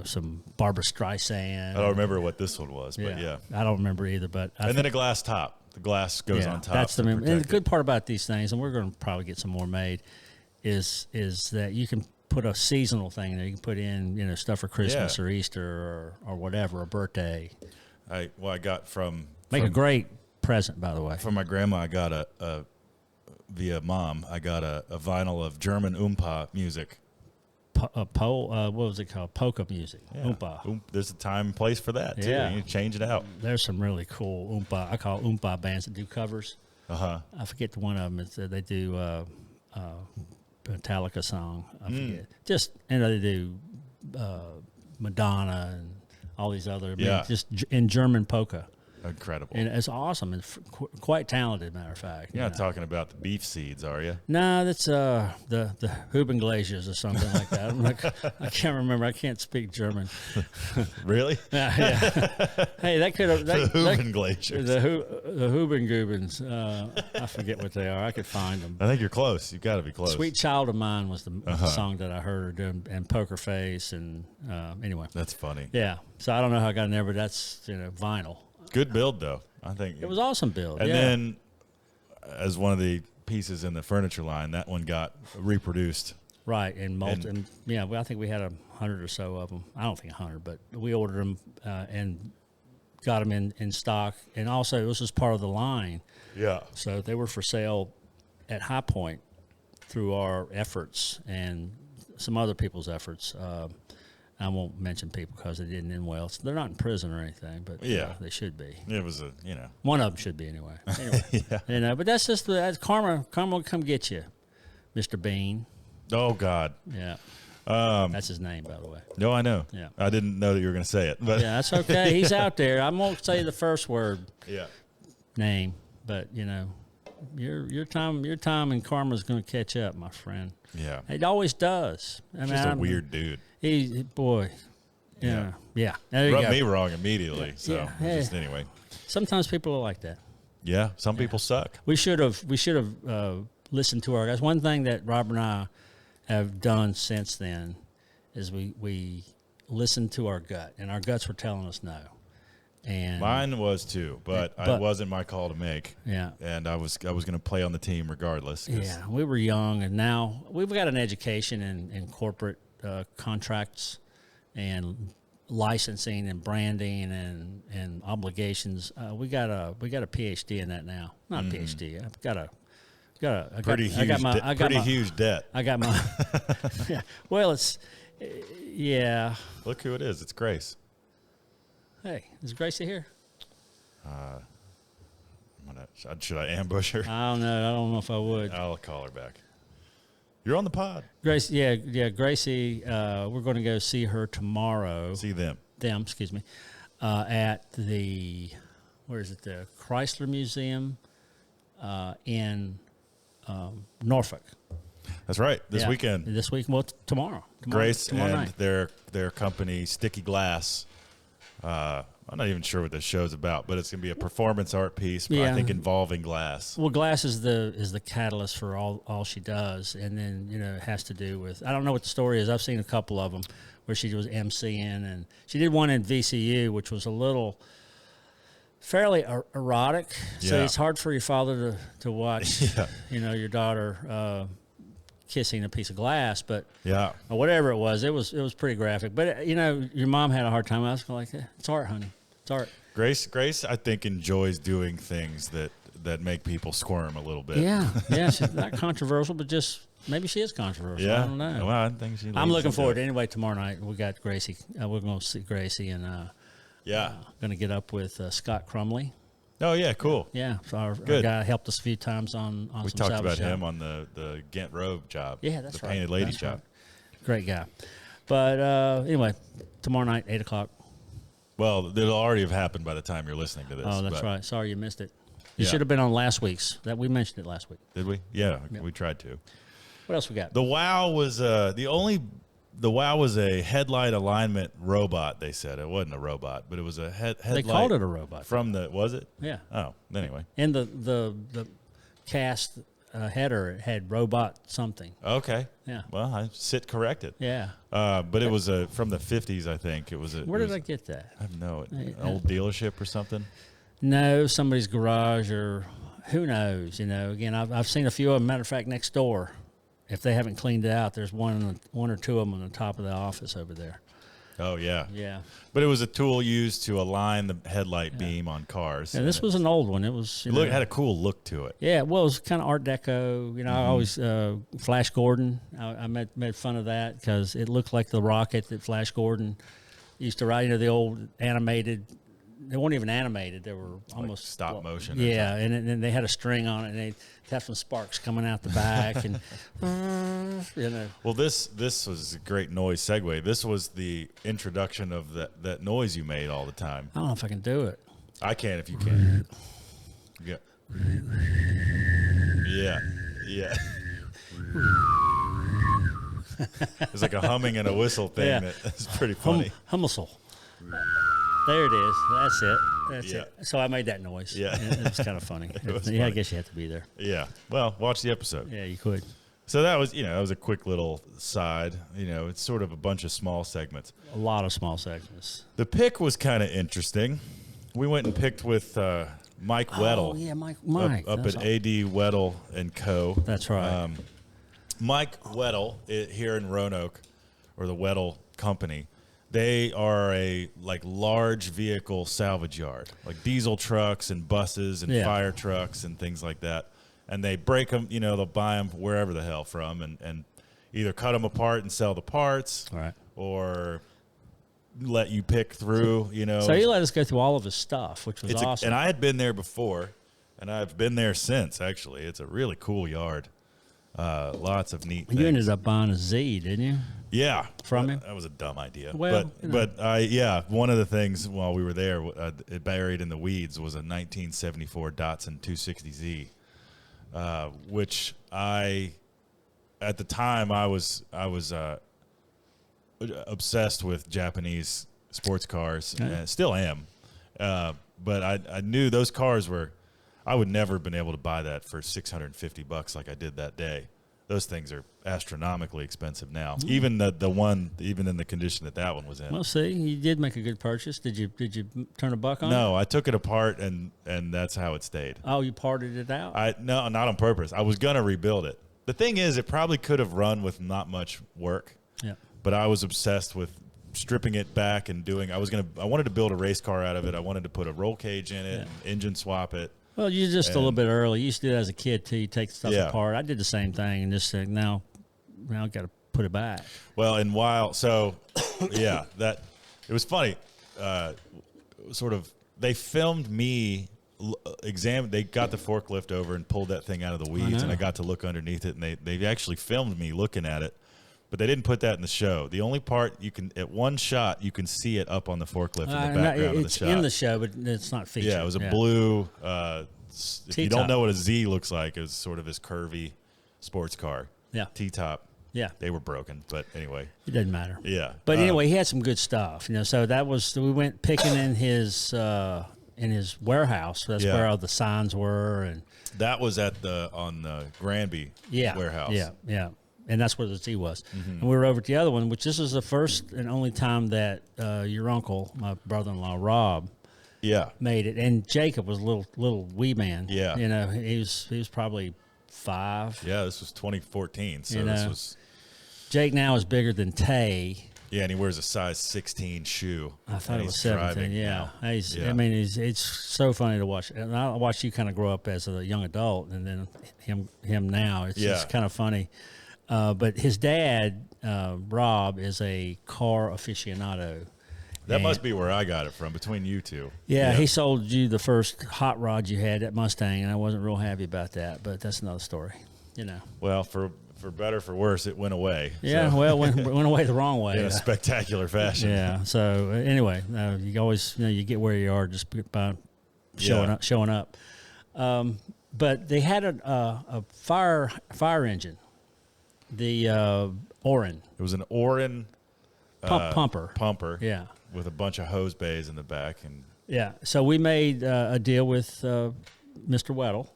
some Barbara Streisand. I don't remember what this one was, but yeah. I don't remember either. But then a glass top. The glass goes on top. That's and the good part about these things, and we're going to probably get some more made, is that you can put a seasonal thing in there. You can put in stuff for Christmas or Easter or whatever, a birthday. I got from a great present, by the way. From my grandma, I got via mom, I got a vinyl of German oompa music. What was it called? Polka music. Yeah. Oompa. There's a time and place for that, too. Yeah. You change it out. There's some really cool oompa. I call oompa bands that do covers. Uh-huh. I forget one of them. They do Metallica song. I forget. They do Madonna and all these other, just in German polka. Incredible. And it's awesome and quite talented, matter of fact. You're not talking about the beef seeds, are you? No, that's the Huben Glaciers or something like that. I can't remember. I can't speak German. Really? Yeah. Hey, that could have... The Huben Glaciers. The Huben Gubens. I forget what they are. I could find them. I think you're close. You've got to be close. Sweet Child of Mine was the song that I heard her doing, and Poker Face, and anyway. That's funny. Yeah. So I don't know how I got in there, but that's vinyl. Good build, though. I think it was awesome build. And then, as one of the pieces in the furniture line, that one got reproduced. Right, and I think we had 100 or so of them. I don't think 100, but we ordered them and got them in stock. And also, this was part of the line. Yeah. So they were for sale at High Point through our efforts and some other people's efforts. I won't mention people because they didn't end well. So they're not in prison or anything, but they should be. It was one of them should be anyway. But that's just that's karma. Karma will come get you, Mr. Bean. Oh God. Yeah. That's his name, by the way. No, I know. Yeah. I didn't know that you were going to say it, but yeah, that's okay. He's out there. I won't say the first word. Yeah. Name, but your time and karma's going to catch up, my friend. Yeah. It always does. He's just a weird dude. Boy. Yeah. Rubbed me wrong immediately. So anyway. Sometimes people are like that. Yeah. Some people suck. We should have listened to our guys. One thing that Rob and I have done since then is we listened to our gut, and our guts were telling us no. And mine was too, but it wasn't my call to make. Yeah. And I was going to play on the team regardless. Yeah. We were young, and now we've got an education in corporate contracts and licensing and branding and obligations. We got a PhD in that now. Not a PhD. I've got a pretty huge debt. I got my yeah. Well, it's Look who it is. It's Grace. Hey, is Gracie here? Should I ambush her? I don't know. I don't know if I would. I'll call her back. You're on the pod. Grace, Gracie, we're going to go see her tomorrow. See them. Excuse me, at the, where is it, the Chrysler Museum in Norfolk. That's right. This weekend. This week, well, tomorrow. Grace tomorrow and night. their company, Sticky Glass. I'm not even sure what this show's about, but it's going to be a performance art piece, but I think involving glass. Well, glass is the catalyst for all she does, and then it has to do with, I don't know what the story is. I've seen a couple of them where she was emceeing, and she did one in VCU, which was a little fairly erotic. So it's hard for your father to watch, your daughter kissing a piece of glass, but or whatever it was pretty graphic. But your mom had a hard time. I was like, it's art, honey. It's art. Grace, I think enjoys doing things that make people squirm a little bit. Yeah, she's not controversial, but just maybe she is controversial. Yeah, I don't know. Well, I think I'm looking forward to it. Anyway, tomorrow night we got Gracie. We're going to see Gracie, and going to get up with Scott Crumley. Oh yeah, cool. Yeah, so our guy helped us a few times on we some talked about job. him on the Ghent Robe job. Yeah, that's the right. Painted Lady job. Right. Great guy. But anyway, tomorrow night, 8:00. Well, it'll already have happened by the time you're listening to this. Oh, that's right. Sorry you missed it. You should have been on last week's. We mentioned it last week. Did we? Yeah, we tried to. What else we got? The WOW was the WOW was a headlight alignment robot. They said it wasn't a robot, but it was a headlight. They called it a robot. Was it? Yeah. Oh, anyway. And the cast header had robot something. Okay. Yeah. Well, I sit corrected. Yeah. But it was from the 50s, I think. It was a. Where did I get that? I don't know. An old dealership or something. No, somebody's garage or who knows. Again, I've seen a few of them. Matter of fact, next door, if they haven't cleaned it out, there's one or two of them on the top of the office over there. Oh, yeah. Yeah. But it was a tool used to align the headlight beam on cars. Yeah, this was an old one. It was. It had a cool look to it. Yeah, well, it was kind of Art Deco. I always Flash Gordon. I made fun of that because it looked like the rocket that Flash Gordon used to ride. The old animated. They weren't even animated. They were almost like stop motion. Yeah, and then they had a string on it, and they'd have some sparks coming out the back, and Well, this was a great noise segue. This was the introduction of that noise you made all the time. I don't know if I can do it. I can if you can. Yeah. Yeah. Yeah. It's like a humming and a whistle thing. Yeah. That's pretty funny. Humusel. There it is. That's it. That's it. So I made that noise. Yeah. It was kind of funny. I guess you have to be there. Yeah. Well, watch the episode. Yeah, you could. So that was, that was a quick little side. It's sort of a bunch of small segments. A lot of small segments. The pick was kind of interesting. We went and picked with Mike Weddle. Oh, yeah, Mike. Up at AD Weddle and Co. That's right. Mike Weddle here in Roanoke, or the Weddle Company. They are a large vehicle salvage yard, like diesel trucks and buses and fire trucks and things like that. And they break them, they'll buy them wherever the hell from and either cut them apart and sell the parts, right, or let you pick through, So he let us go through all of his stuff, which was awesome. And I had been there before, and I've been there since, actually. It's a really cool yard. Lots of neat things. You ended up buying a Z, didn't you? Yeah. From him? That was a dumb idea. Well, but one of the things while we were there, it buried in the weeds, was a 1974 Datsun 260Z, which at the time, I was obsessed with Japanese sports cars, and still am. But I knew those cars I would never have been able to buy that for $650 like I did that day. Those things are astronomically expensive now. Even the one, even in the condition that one was in. Well, see, you did make a good purchase. Did you turn a buck on it? No, I took it apart and that's how it stayed. Oh, you parted it out? No, not on purpose. I was gonna rebuild it. The thing is, it probably could have run with not much work. Yeah. But I was obsessed with stripping it back and I wanted to build a race car out of it. I wanted to put a roll cage in it, and engine swap it. Well, you're just a little bit early. You used to do that as a kid, too. You take stuff Yeah. apart. I did the same thing and just said, now I got to put it back. Well, it was funny. They filmed me they got the forklift over and pulled that thing out of the weeds, and I got to look underneath it, and they actually filmed me looking at it. But they didn't put that in the show. The only part at one shot, you can see it up on the forklift in the background of the shot. It's in the show, but it's not featured. Yeah, it was a blue. If you don't know what a Z looks like, it's sort of this curvy sports car. Yeah. T-top. Yeah. They were broken, but anyway. It doesn't matter. Yeah. But anyway, he had some good stuff. So we went picking in his warehouse. That's where all the signs were, and that was on the Granby warehouse. Yeah, yeah. And that's where the Z was. Mm-hmm. And we were over at the other one, which this is the first and only time that your uncle, my brother-in-law, Rob, made it. And Jacob was a little wee man. Yeah. He was probably 5. Yeah, this was 2014. So this was. Jake now is bigger than Tay. Yeah, and he wears a size 16 shoe. I thought it was 17. Yeah. I mean, it's so funny to watch. And I watched you kind of grow up as a young adult, and then him now. It's just kind of funny. But his dad, Rob, is a car aficionado. That must be where I got it from, between you two. Yeah, he sold you the first hot rod you had, that Mustang, and I wasn't real happy about that, but that's another story, Well, for better, for worse, it went away. Yeah, so. well, it went away the wrong way. In a spectacular fashion. Yeah, so anyway, you always, you get where you are just by showing up. But they had a fire engine. The Orin. It was an Orin pumper. Yeah. With a bunch of hose bays in the back. And yeah. So we made a deal with Mr. Weddle,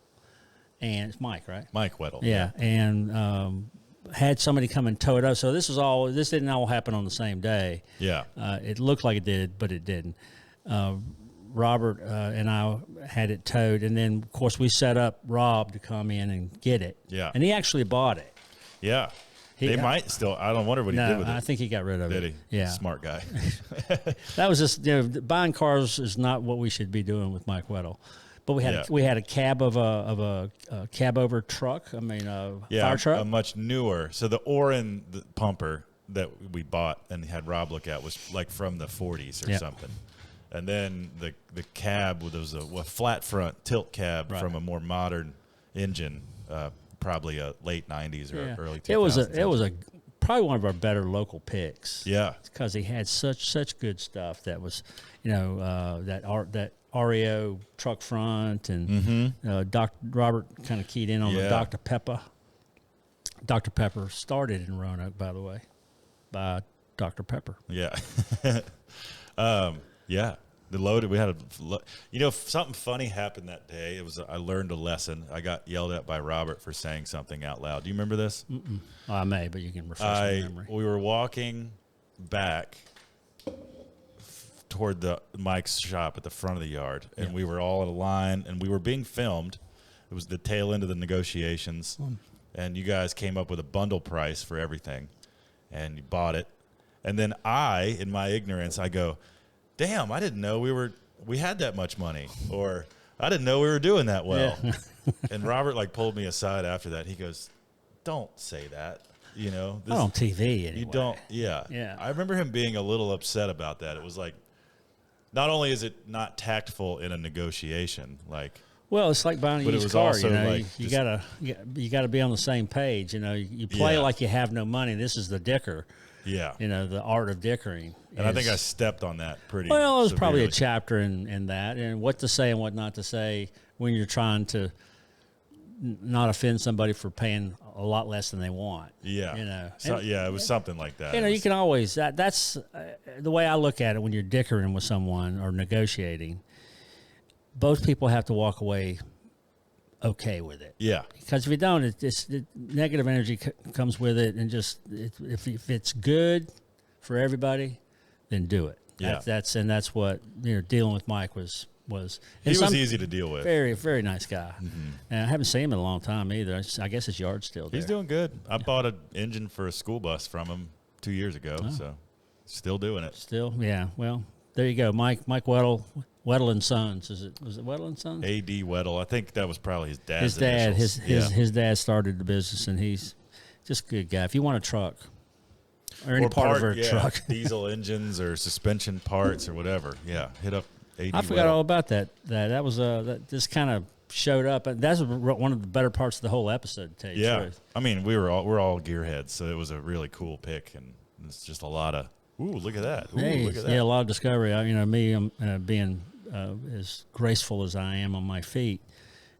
and it's Mike, right? Mike Weddle. Yeah, and had somebody come and tow it up. So this didn't all happen on the same day. Yeah. It looked like it did, but it didn't. Robert and I had it towed, and then of course we set up Rob to come in and get it. Yeah. And he actually bought it. Yeah. They might still. I don't wonder what he did with it. I think he got rid of it. Did he? Yeah. Smart guy. That was just, buying cars is not what we should be doing with Mike Weddle. But we had a cab of a cab over truck. I mean, fire truck. A much newer. So the Orin pumper that we bought and had Rob look at was like from the 40s or something. And then the cab was a flat front tilt cab from a more modern engine, probably a late 90s or early 2000s. It was probably one of our better local picks. Yeah, because he had such good stuff that was, that REO truck front and Robert kind of keyed in on the Dr. Pepper. Dr. Pepper started in Roanoke, by the way, by Dr. Pepper. Yeah. Yeah, we had something funny happened that day. I learned a lesson. I got yelled at by Robert for saying something out loud. Do you remember this? Mm-mm. Well, I may, but you can refresh my memory. We were walking back toward Mike's shop at the front of the yard, and we were all in a line, and we were being filmed. It was the tail end of the negotiations, and you guys came up with a bundle price for everything, and you bought it. And then in my ignorance, I go, damn, I didn't know we had that much money, or I didn't know we were doing that well. Yeah. And Robert pulled me aside after that. He goes, don't say that. Not on TV anyway. You don't. Yeah. Yeah. I remember him being a little upset about that. It was like, not only is it not tactful in a negotiation, well, it's like buying a used car. Also you gotta be on the same page. You play like you have no money. This is the dicker. Yeah. The art of dickering. And I think I stepped on that pretty well. There's probably a severely. chapter in that, and what to say and what not to say when you're trying to not offend somebody for paying a lot less than they want. Yeah. It was something like that. You can always that's the way I look at it when you're dickering with someone or negotiating. Both people have to walk away okay with it. Yeah. Because if you don't, the negative energy comes with it, and if it's good for everybody, then do it. Yeah. That's what dealing with Mike was. He was easy to deal with. Very, very nice guy. Mm-hmm. And I haven't seen him in a long time either. I guess his yard's still there. He's doing good. I bought an engine for a school bus from him 2 years ago, so still doing it. Still, yeah. Well, there you go. Mike Weddle and Sons. Was it Weddle and Sons? AD Weddle. I think that was probably his dad's His dad. initials. His dad started the business, and he's just a good guy. If you want a truck or any part of a truck, diesel engines or suspension parts or whatever, hit up AD I forgot Weddle. all about that. That was that just kind of showed up, and that's one of the better parts of the whole episode. To tell you the truth. I mean, we're all gearheads, so it was a really cool pick, and it's just a lot of look at that. Look at that. Yeah, a lot of discovery. I'm being as graceful as I am on my feet.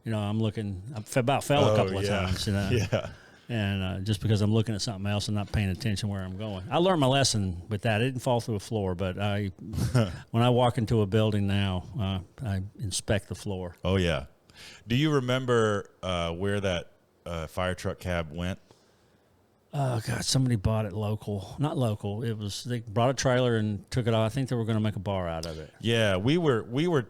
I'm looking. I about fell a couple of times. Yeah. And just because I'm looking at something else and not paying attention where I'm going. I learned my lesson with that. I didn't fall through a floor, but when I walk into a building now, I inspect the floor. Oh, yeah. Do you remember where that fire truck cab went? Oh, God, somebody bought it local. Not local. They brought a trailer and took it off. I think they were going to make a bar out of it. Yeah, we were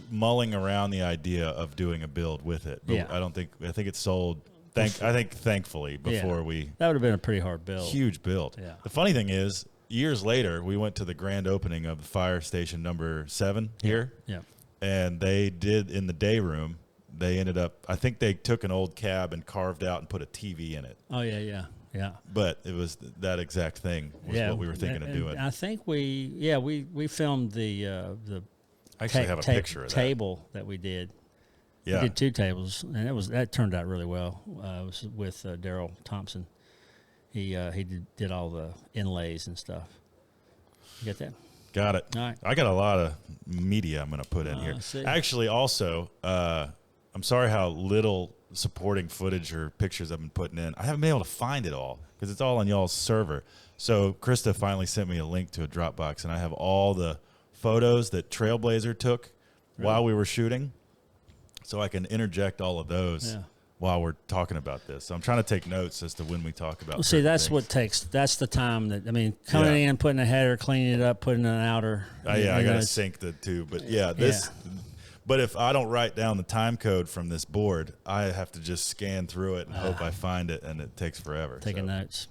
mulling around the idea of doing a build with it. But I think it sold... thankfully, before we... That would have been a pretty hard build. Huge build. Yeah. The funny thing is, years later, we went to the grand opening of the fire station number 7 here. Yeah. And they did, in the day room, they ended up... I think they took an old cab and carved out and put a TV in it. Oh, yeah. But it was that exact thing was what we were thinking of doing. I think we filmed the I actually have a picture of that. Table that we did. Yeah. We did 2 tables, and that turned out really well. It was with Daryl Thompson. He did all the inlays and stuff. You get that? Got it. All right. I got a lot of media I'm going to put in here. Actually, also, I'm sorry how little supporting footage or pictures I've been putting in. I haven't been able to find it all because it's all on y'all's server. So Krista finally sent me a link to a Dropbox, and I have all the photos that Trailblazer took while we were shooting. so I can interject all of those while we're talking about this. So I'm trying to take notes as to when we talk about. Well, see, that's things. that's the time that, I mean, coming in, putting a header, cleaning it up, putting an outer. I got to sync the two. But but if I don't write down the time code from this board, I have to just scan through it and hope I find it, and it takes forever. Taking notes.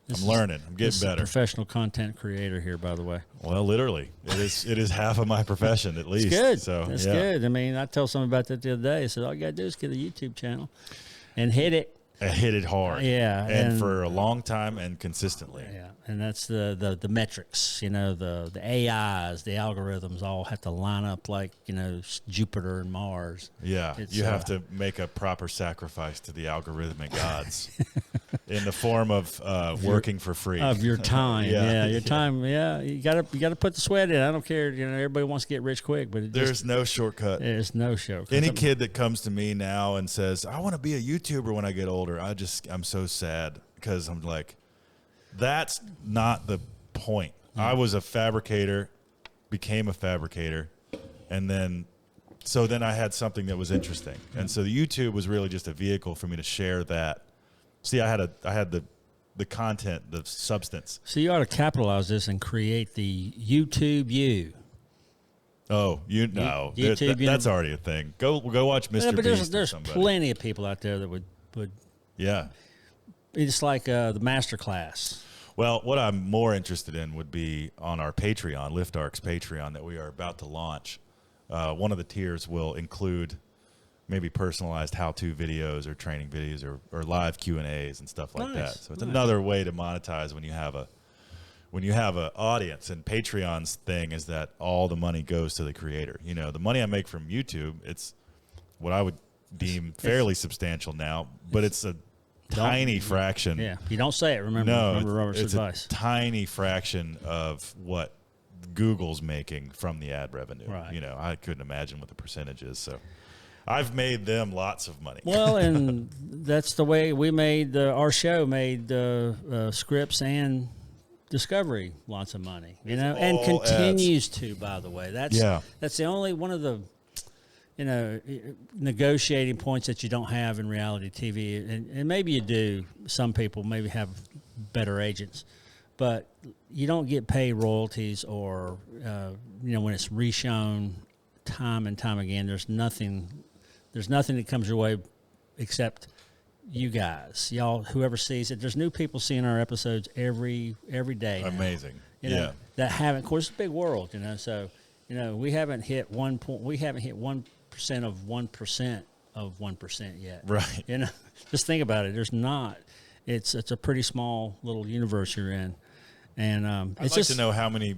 I'm learning. I'm getting better. Professional content creator here, by the way. Well, literally, it is half of my profession at least. It's good. So that's good. I mean, I told someone about that the other day. I said, all you got to do is get a YouTube channel and hit it. I hit it hard. Yeah. And for a long time and consistently. Yeah. And that's the metrics, you know, the AIs, the algorithms all have to line up like, you know, Jupiter and Mars. Yeah. You have to make a proper sacrifice to the algorithmic gods in the form of working for free. Of your time. Your time. Yeah. You gotta put the sweat in. I don't care. You know, everybody wants to get rich quick, but there's no shortcut. There's no shortcut. Any kid that comes to me now and says, I want to be a YouTuber when I get older, I'm so sad, because I'm like, that's not the point. I was a fabricator, became a fabricator, and then I had something that was interesting. And so the YouTube was really just a vehicle for me to share that. See, I had the content, the substance. So you ought to capitalize this and create the YouTube U. Oh, YouTube, that's already a thing. Go watch Mr. But Beast. There's plenty of people out there that would. Yeah. It's like the master class. Well, what I'm more interested in would be on our Patreon, LiftArc's Patreon, that we are about to launch. One of the tiers will include maybe personalized how-to videos or training videos or live Q&As and stuff like that. So it's another way to monetize when you have an audience. And Patreon's thing is that all the money goes to the creator. You know, the money I make from YouTube, it's what I would deem fairly substantial now, but it's a tiny fraction. Yeah, you don't say it. Remember Robert's advice. A tiny fraction of what Google's making from the ad revenue. Right. You know, I couldn't imagine what the percentage is. So I've made them lots of money. Well, and that's the way we made our show made Scripps and Discovery lots of money. You know, and continues to. By the way, that's the only one of the, you know, negotiating points that you don't have in reality TV, and maybe you do. Some people maybe have better agents, but you don't get paid royalties or, you know, when it's reshown time and time again. There's nothing that comes your way except you guys, y'all, whoever sees it. There's new people seeing our episodes every day. Now. Amazing. You know, that haven't. Of course, it's a big world. You know, so you know we haven't hit 1% of 1% of 1% yet. Right. You know, just think about it. There's not. It's a pretty small little universe you're in, and I'd like to know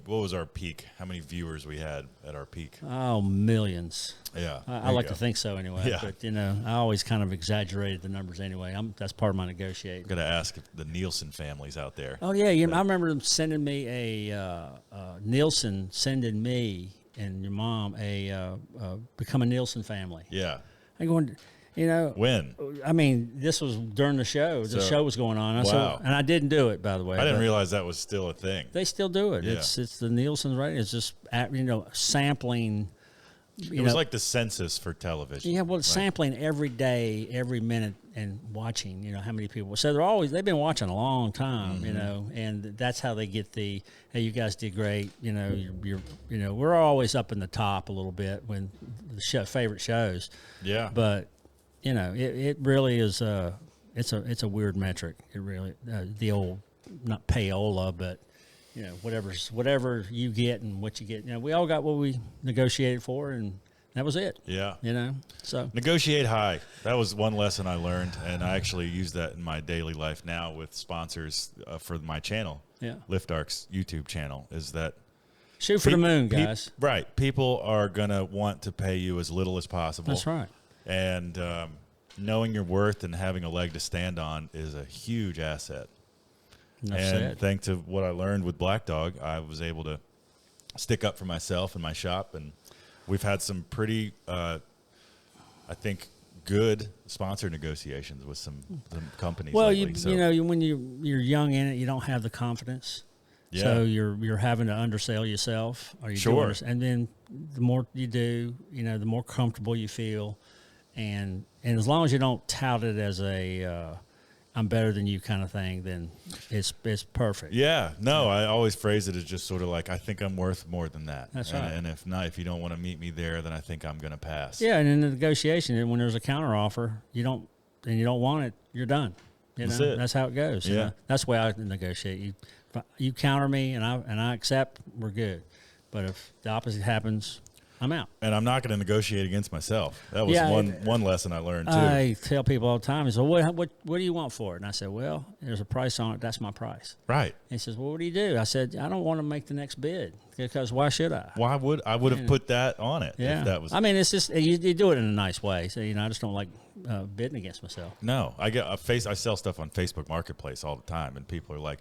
what was our peak? How many viewers we had at our peak? Oh, millions. Yeah. I like to think so anyway. Yeah. But you know, I always kind of exaggerated the numbers anyway. That's part of my negotiating. Got to ask if the Nielsen family's out there. Oh yeah, I remember them sending me Nielsen sending me and your mom become a Nielsen family. Yeah. I'm going, you know. When? I mean, this was during the show. The show was going on. Wow. And I didn't do it, by the way. I didn't realize that was still a thing. They still do it. Yeah. It's the Nielsen, right? It's just, you know, sampling. It was like the census for television. Yeah, well, it's sampling every day, every minute, and watching, you know, how many people. So they've been watching a long time, you know, and that's how they get hey, you guys did great. You know, you know, we're always up in the top a little bit when the favorite shows. Yeah. But, you know, it really is, it's a weird metric. It really, the old, not payola, but, you know, whatever you get and what you get. You know, we all got what we negotiated for, and that was it. Yeah. You know, so. Negotiate high. That was one lesson I learned, and I actually use that in my daily life now with sponsors for my channel. Yeah. LiftArc's YouTube channel is that. Shoot for the moon, guys. Right. People are going to want to pay you as little as possible. That's right. And knowing your worth and having a leg to stand on is a huge asset. Thanks to what I learned with Black Dog, I was able to stick up for myself and my shop, and we've had some pretty, I think, good sponsor negotiations with some companies. Well, lately, you know, when you're young in it, you don't have the confidence. Yeah. So you're having to undersell yourself. Sure. And then the more you do, you know, the more comfortable you feel. and as long as you don't tout it as a I'm better than you kind of thing, then it's perfect. Yeah. No, I always phrase it as just sort of like, I think I'm worth more than that. That's right. And if not, if you don't want to meet me there, then I think I'm going to pass. Yeah, and in the negotiation, when there's a counter offer, you don't want it, you're done. That's it. That's how it goes. Yeah. You know? That's the way I negotiate. You counter me and I accept, we're good. But if the opposite happens, I'm out. And I'm not going to negotiate against myself. That was one lesson I learned, too. I tell people all the time, he says, what do you want for it? And I said, well, there's a price on it. That's my price. Right. And he says, well, what do you do? I said, I don't want to make the next bid because why should I? Why would I would have put that on it if that was. I mean, it's just, you do it in a nice way. So, I just don't like bidding against myself. No, I sell stuff on Facebook Marketplace all the time, and people are like,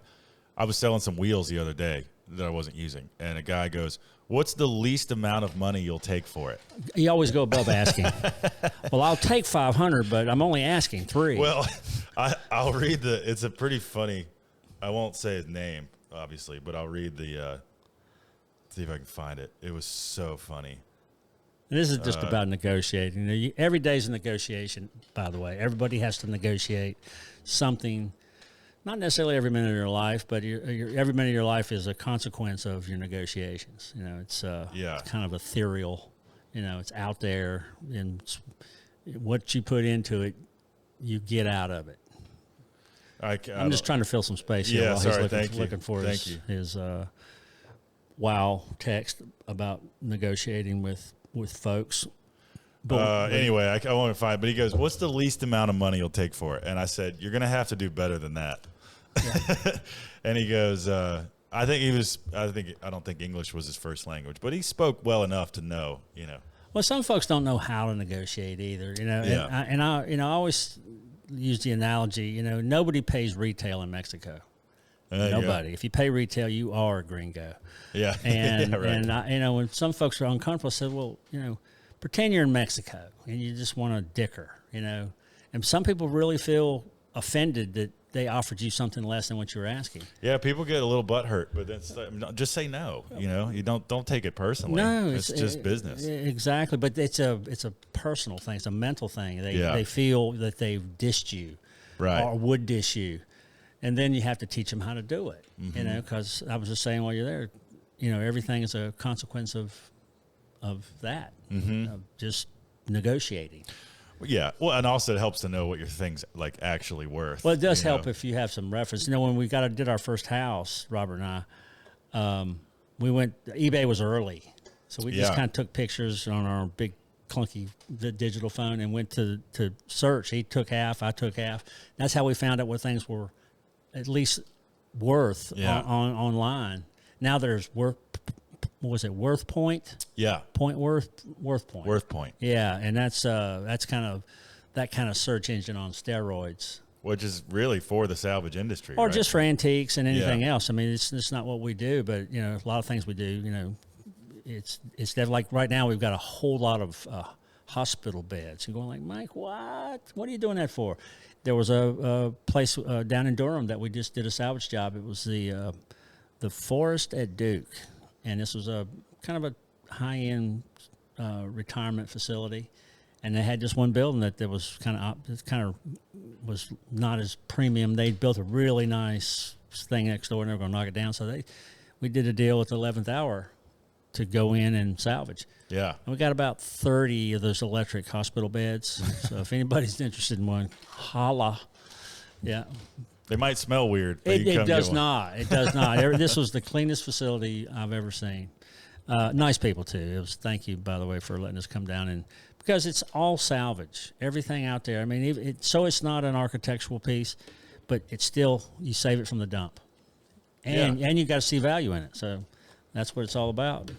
I was selling some wheels the other day that I wasn't using, and a guy goes, what's the least amount of money you'll take for it? You always go above asking. Well, I'll take 500, but I'm only asking 3. Well, I'll read it's a pretty funny, I won't say his name, obviously, but I'll read see if I can find it. It was so funny. And this is just about negotiating. Every day's a negotiation, by the way. Everybody has to negotiate something. Not necessarily every minute of your life, but every minute of your life is a consequence of your negotiations. It's kind of ethereal. It's out there, and what you put into it, you get out of it. I'm just trying to fill some space here while he's looking for his wow text about negotiating with folks. Anyway, I won't find it, but he goes, what's the least amount of money you'll take for it? And I said, you're going to have to do better than that. Yeah. And he goes, I don't think English was his first language, but he spoke well enough to know, Well, some folks don't know how to negotiate either, Yeah. And I always use the analogy, nobody pays retail in Mexico. Nobody. If you pay retail, you are a gringo. Yeah. And yeah, right. and when some folks are uncomfortable, I said, well, pretend you're in Mexico and you just want to dicker, And some people really feel offended that they offered you something less than what you were asking. Yeah, people get a little butthurt, but just say no. You don't take it personally. No, it's just business. Exactly, but it's a personal thing. It's a mental thing. They feel that they've dished you, right, or would dish you, and then you have to teach them how to do it. Mm-hmm. Because I was just saying while you're there, everything is a consequence of that, of just negotiating. Yeah, well, and also it helps to know what your thing's like actually worth. Well, it does help if you have some reference. When we did our first house, Robert and I, we went. eBay was early, so we just kind of took pictures on our big clunky digital phone and went to search. He took half, I took half. That's how we found out what things were at least worth online. Now there's worth. What was it? Worth point? Yeah. Worth point. Worth point. Yeah, and that's kind of that kind of search engine on steroids. Which is really for the salvage industry, or right? just for antiques and anything else. I mean, it's not what we do, but a lot of things we do. It's like right now we've got a whole lot of hospital beds. You're going like, Mike, what? What are you doing that for? There was a place down in Durham that we just did a salvage job. It was the Forest at Duke. And this was a kind of a high-end retirement facility, and they had just one building that was kind of was not as premium. They built a really nice thing next door, and they were going to knock it down. So we did a deal at the 11th hour to go in and salvage. Yeah, and we got about 30 of those electric hospital beds. So if anybody's interested in one, holla. Yeah. They might smell weird. But It does not. It does not. This was the cleanest facility I've ever seen. Nice people too. Thank you, by the way, for letting us come down, and because it's all salvage, everything out there. I mean, it's not an architectural piece, but it's still, you save it from the dump, and you got to see value in it. So that's what it's all about.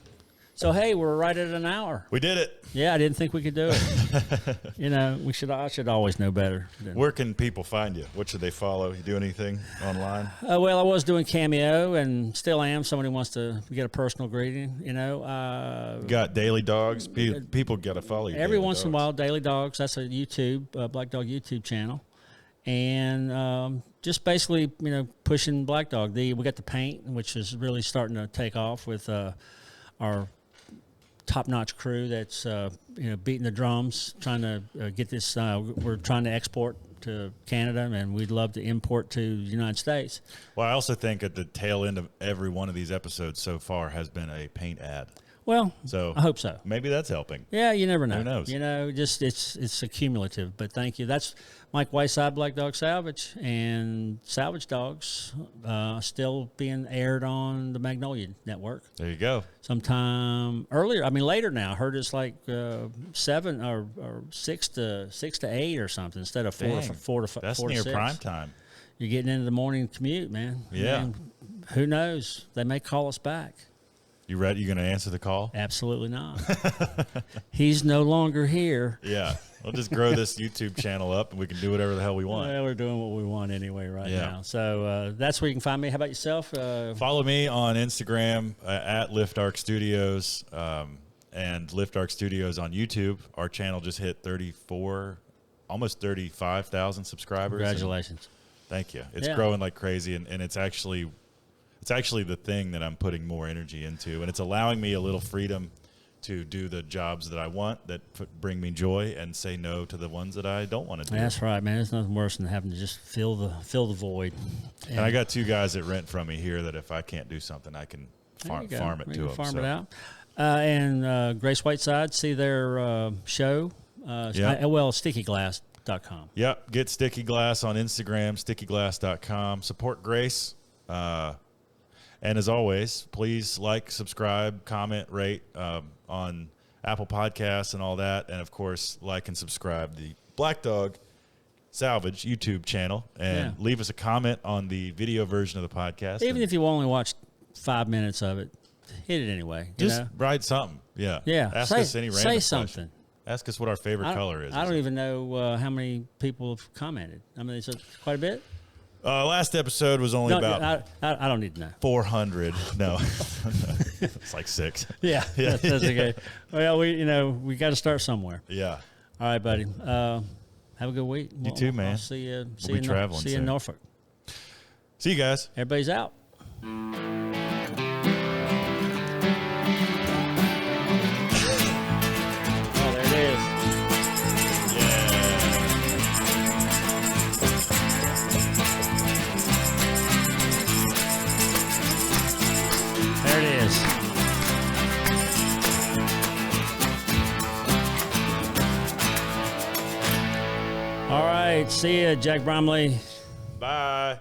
So hey, we're right at an hour. We did it. Yeah, I didn't think we could do it. I should always know better. Where can people find you? What should they follow? You do anything online? Well, I was doing Cameo and still am. Somebody wants to get a personal greeting, Got Daily Dogs. People got to follow you. Every once in a while, Daily Dogs. That's a YouTube, Black Dog YouTube channel. And just basically, pushing Black Dog. We got the paint, which is really starting to take off with our top-notch crew that's beating the drums, trying to get this. We're trying to export to Canada, and we'd love to import to the United States. Well, I also think at the tail end of every one of these episodes so far has been a paint ad. Well, So I hope so. maybe that's helping. Yeah, you never know. Who knows? Just it's accumulative. But thank you. That's Mike Whiteside, Black Dog Salvage, and Salvage Dogs still being aired on the Magnolia Network. There you go. Sometime earlier, later now. I heard it's like 7 or 6 to 8 or something instead of 4 Dang. to 4 to That's 4 to near 6. prime time. You're getting into the morning commute, man. Yeah. Who knows? They may call us back. You ready? You going to answer the call? Absolutely not. He's no longer here. Yeah. We'll just grow this YouTube channel up, and we can do whatever the hell we want. Well, we're doing what we want anyway Yeah. now. So that's where you can find me. How about yourself? Follow me on Instagram at Lift Arc Studios and Lift Arc Studios on YouTube. Our channel just hit almost 35,000 subscribers. Congratulations. Thank you. It's Yeah. growing like crazy, and it's actually the thing that I'm putting more energy into, and it's allowing me a little freedom to do the jobs that I want that bring me joy, and say no to the ones that I don't want to do. That's right, man. There's nothing worse than having to just fill the void. And I got 2 guys that rent from me here that if I can't do something, I can There you go. farm it You to can them. farm so. it out. And Grace Whiteside, see their show. Yeah. Stickyglass.com. Yep. Get Sticky Glass on Instagram, stickyglass.com. Support Grace. And as always, please like, subscribe, comment, rate on Apple Podcasts and all that. And, of course, like and subscribe the Black Dog Salvage YouTube channel. And leave us a comment on the video version of the podcast. Even if you only watched 5 minutes of it, hit it anyway. Just write something. Yeah. Yeah. Ask us any random Say question. something. Ask us what our favorite color is. I don't even know how many people have commented. Is it quite a bit? Last episode was only about I don't need to know. 400. No. It's like 6. Yeah. That's okay. Well, we got to start somewhere. Yeah. All right, buddy. Have a good week. You too, man. I'll see you. We'll be traveling See you in soon. Norfolk. See you guys. Everybody's out. Oh, there it is. There it is. All right. See ya, Jack Bromley. Bye.